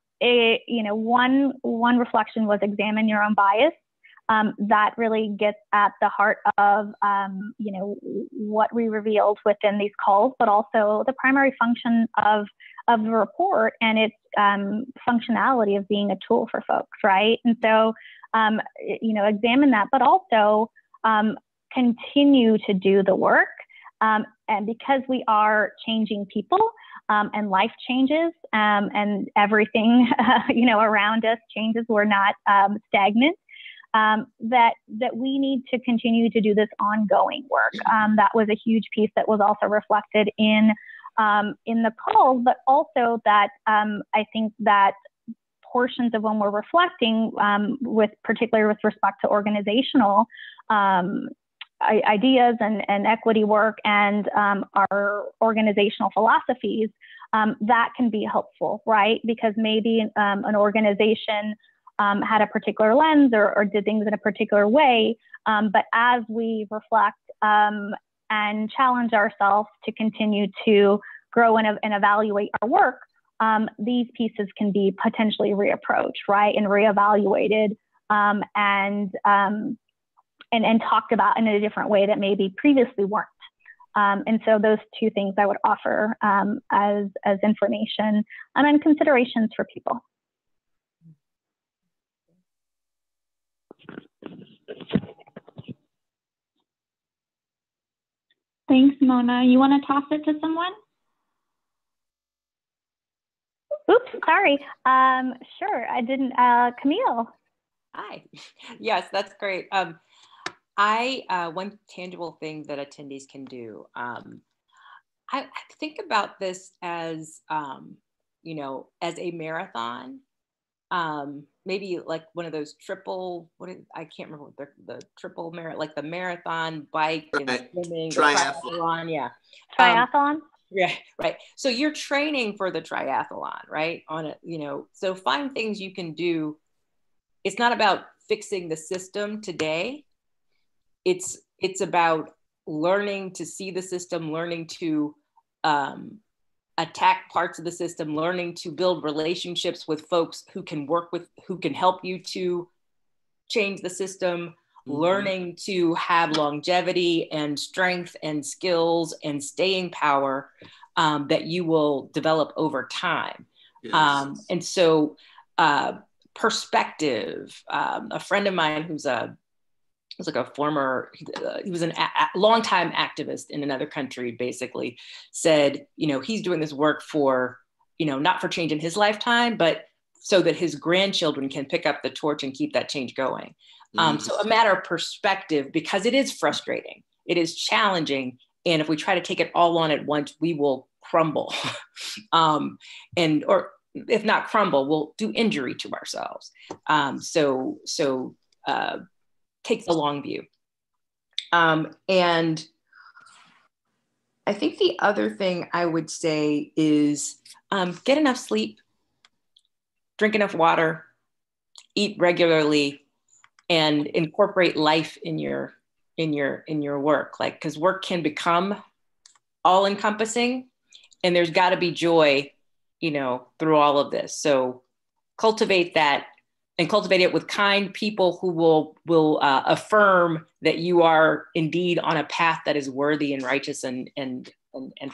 reflection was examine your own bias. That really gets at the heart of, what we revealed within these calls, but also the primary function of the report and its functionality of being a tool for folks, right? And so, examine that, but also continue to do the work. And because we are changing people and life changes and everything, around us changes, we're not stagnant. That we need to continue to do this ongoing work. That was a huge piece that was also reflected in the call, but also that I think that portions of when we're reflecting, particularly with respect to organizational ideas and equity work and our organizational philosophies, that can be helpful, right? Because maybe an organization had a particular lens or did things in a particular way. But as we reflect and challenge ourselves to continue to grow and evaluate our work, these pieces can be potentially reapproached, right? And reevaluated and talked about in a different way that maybe previously weren't. And so those two things I would offer as information and considerations for people. Thanks, Mona. You want to toss it to someone? Oops, sorry. Sure, I didn't. Camille. Hi. Yes, that's great. One tangible thing that attendees can do. I think about this as, as a marathon. Maybe like one of those I can't remember what the triple marathon, like the marathon, bike, and swimming, triathlon. Yeah. Triathlon. Yeah, right. So you're training for the triathlon, right? So find things you can do. It's not about fixing the system today. It's about learning to see the system, learning to attack parts of the system, learning to build relationships with folks who can help you to change the system, learning to have longevity and strength and skills and staying power that you will develop over time. Yes. And so perspective, a friend of mine who's he was a longtime activist in another country, basically said, he's doing this work for, not for change in his lifetime, but so that his grandchildren can pick up the torch and keep that change going. So a matter of perspective, because it is frustrating, it is challenging. And if we try to take it all on at once, we will crumble. Or if not crumble, we'll do injury to ourselves. So take the long view. And I think the other thing I would say is get enough sleep, drink enough water, eat regularly, and incorporate life in your work. Like, because work can become all encompassing, and there's got to be joy, through all of this. So cultivate that. And cultivate it with kind people who will affirm that you are indeed on a path that is worthy and righteous and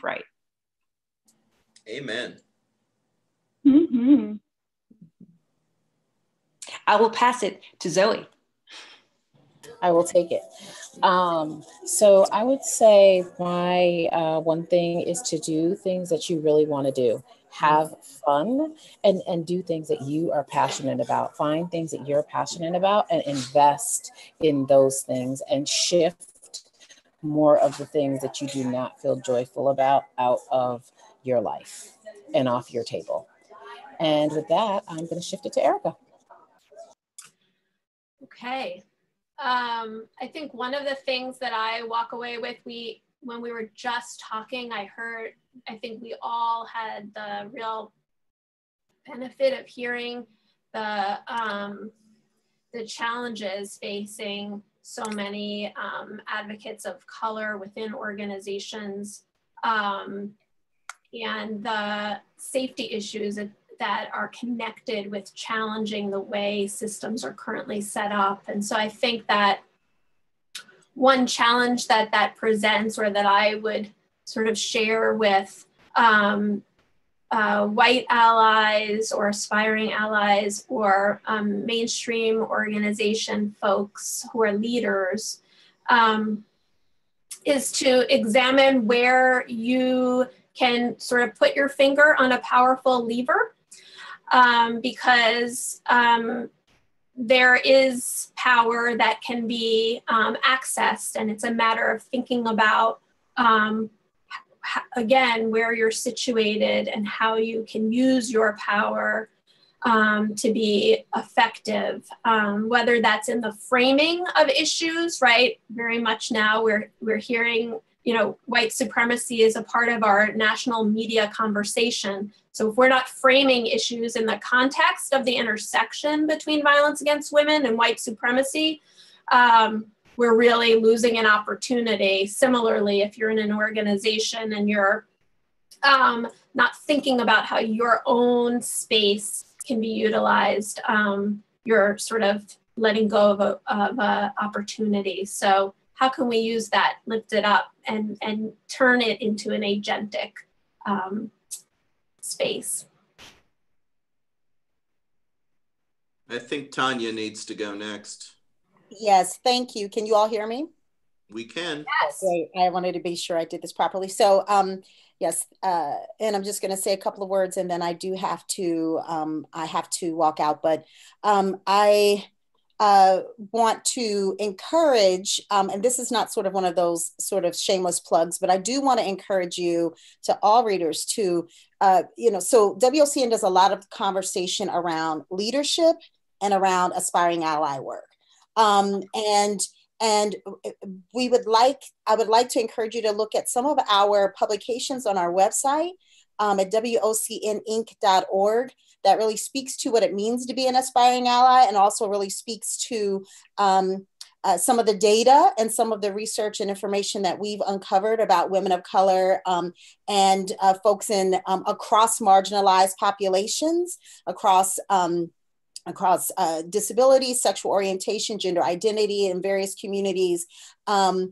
right. Amen. Mm-hmm. I will pass it to Zoe. I will take it. So I would say one thing is to do things that you really want to do. Have fun and do things that you are passionate about. Find things that you're passionate about and invest in those things and shift more of the things that you do not feel joyful about out of your life and off your table. And with that, I'm going to shift it to Erica. Okay. I think one of the things that I walk away with, when we were just talking, I think we all had the real benefit of hearing the challenges facing so many advocates of color within organizations, and the safety issues that are connected with challenging the way systems are currently set up. And so I think that one challenge that presents, or that I would sort of share with white allies or aspiring allies or mainstream organization folks who are leaders, is to examine where you can sort of put your finger on a powerful lever, because there is power that can be accessed, and it's a matter of thinking about again, where you're situated and how you can use your power to be effective, whether that's in the framing of issues, right? Very much now we're hearing, white supremacy is a part of our national media conversation. So if we're not framing issues in the context of the intersection between violence against women and white supremacy, we're really losing an opportunity. Similarly, if you're in an organization and you're not thinking about how your own space can be utilized, you're sort of letting go of a opportunity. So how can we use that, lift it up, and turn it into an agentic space? I think Tanya needs to go next. Yes, thank you. Can you all hear me? We can. Yes. Great. I wanted to be sure I did this properly. So yes, and I'm just going to say a couple of words, and then I do have to, walk out. But I want to encourage, and this is not sort of one of those sort of shameless plugs, but I do want to encourage you, to all readers, to, so WOCN does a lot of conversation around leadership and around aspiring ally work. And I would like to encourage you to look at some of our publications on our website at WOCNinc.org that really speaks to what it means to be an aspiring ally, and also really speaks to some of the data and some of the research and information that we've uncovered about women of color and folks in across marginalized populations, across disability, sexual orientation, gender identity in various communities across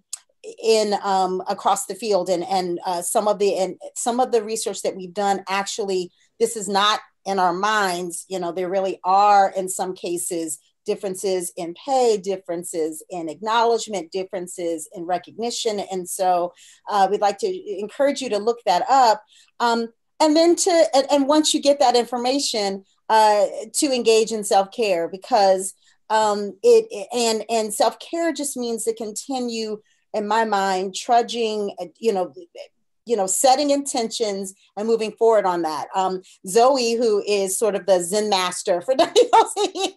the field, and some of the research that we've done, actually, this is not in our minds. There really are, in some cases, differences in pay, differences in acknowledgement, differences in recognition, and so we'd like to encourage you to look that up, and then and once you get that information, to engage in self-care, because and self-care just means to continue, in my mind, trudging, setting intentions and moving forward on that. Zoe, who is sort of the Zen master for WOCN,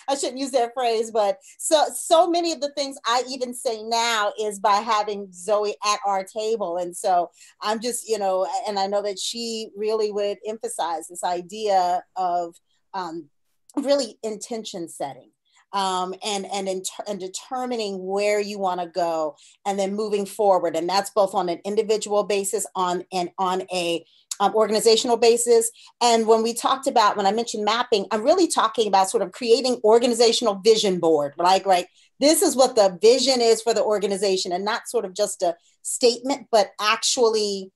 I shouldn't use that phrase, but so many of the things I even say now is by having Zoe at our table. And so I'm just, and I know that she really would emphasize this idea of really intention setting. And determining where you want to go, and then moving forward, and that's both on an individual basis, on a organizational basis. And when I mentioned mapping, I'm really talking about sort of creating organizational vision board, right? This is what the vision is for the organization, and not sort of just a statement, but actually,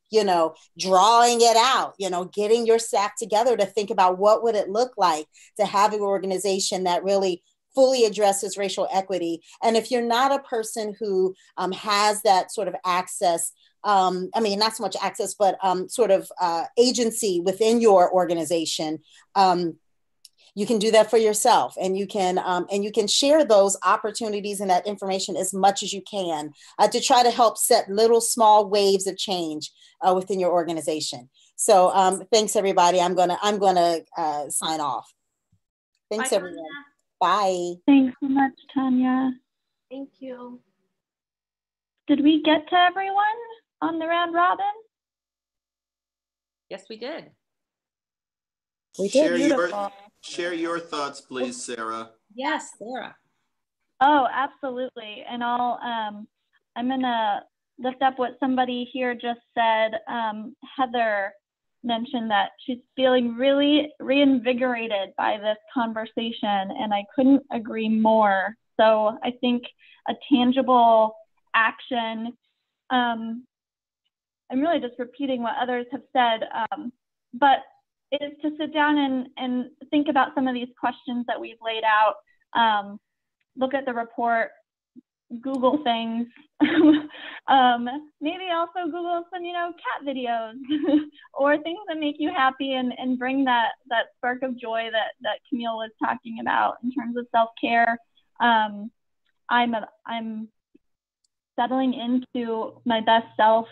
drawing it out, getting your staff together to think about what would it look like to have an organization that really fully addresses racial equity. And if you're not a person who has that sort of access, not so much access, but sort of agency within your organization, you can do that for yourself, and you can share those opportunities and that information as much as you can to try to help set little small waves of change within your organization. So thanks everybody. I'm gonna sign off. Thanks everyone. Bye. Thanks so much, Tanya. Thank you. Did we get to everyone on the round robin? Yes, we did. We did. Share your thoughts, please, Sarah. Yes, Sarah. Oh, absolutely. And I'm gonna lift up what somebody here just said. Heather mentioned that she's feeling really reinvigorated by this conversation, and I couldn't agree more. So I think a tangible action, I'm really just repeating what others have said, but is to sit down and think about some of these questions that we've laid out, look at the report, Google things, maybe also Google some, cat videos or things that make you happy and bring that spark of joy that Camille was talking about in terms of self-care. I'm settling into my best self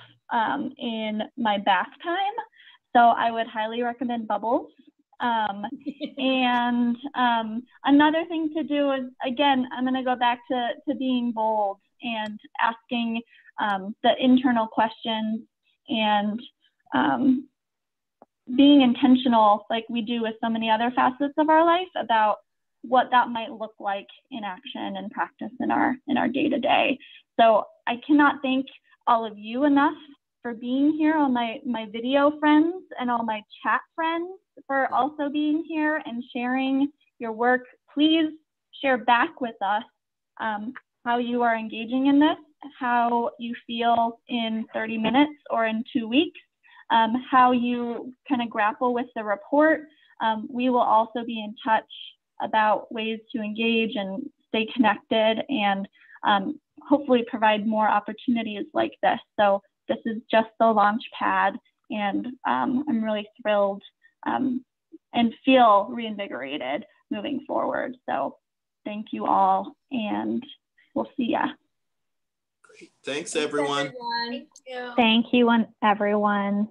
in my bath time. So I would highly recommend Bubbles. And another thing to do is, again, I'm going to go back to being bold and asking the internal questions and being intentional, like we do with so many other facets of our life, about what that might look like in action and practice in our day-to-day. So I cannot thank all of you enough for being here, all my video friends and all my chat friends for also being here and sharing your work. Please share back with us how you are engaging in this, how you feel in 30 minutes or in 2 weeks, how you kind of grapple with the report. We will also be in touch about ways to engage and stay connected and hopefully provide more opportunities like this. So this is just the launch pad, and I'm really thrilled and feel reinvigorated moving forward. So thank you all, and we'll see ya. Great. Thanks, everyone. Thank you. Thank you, everyone.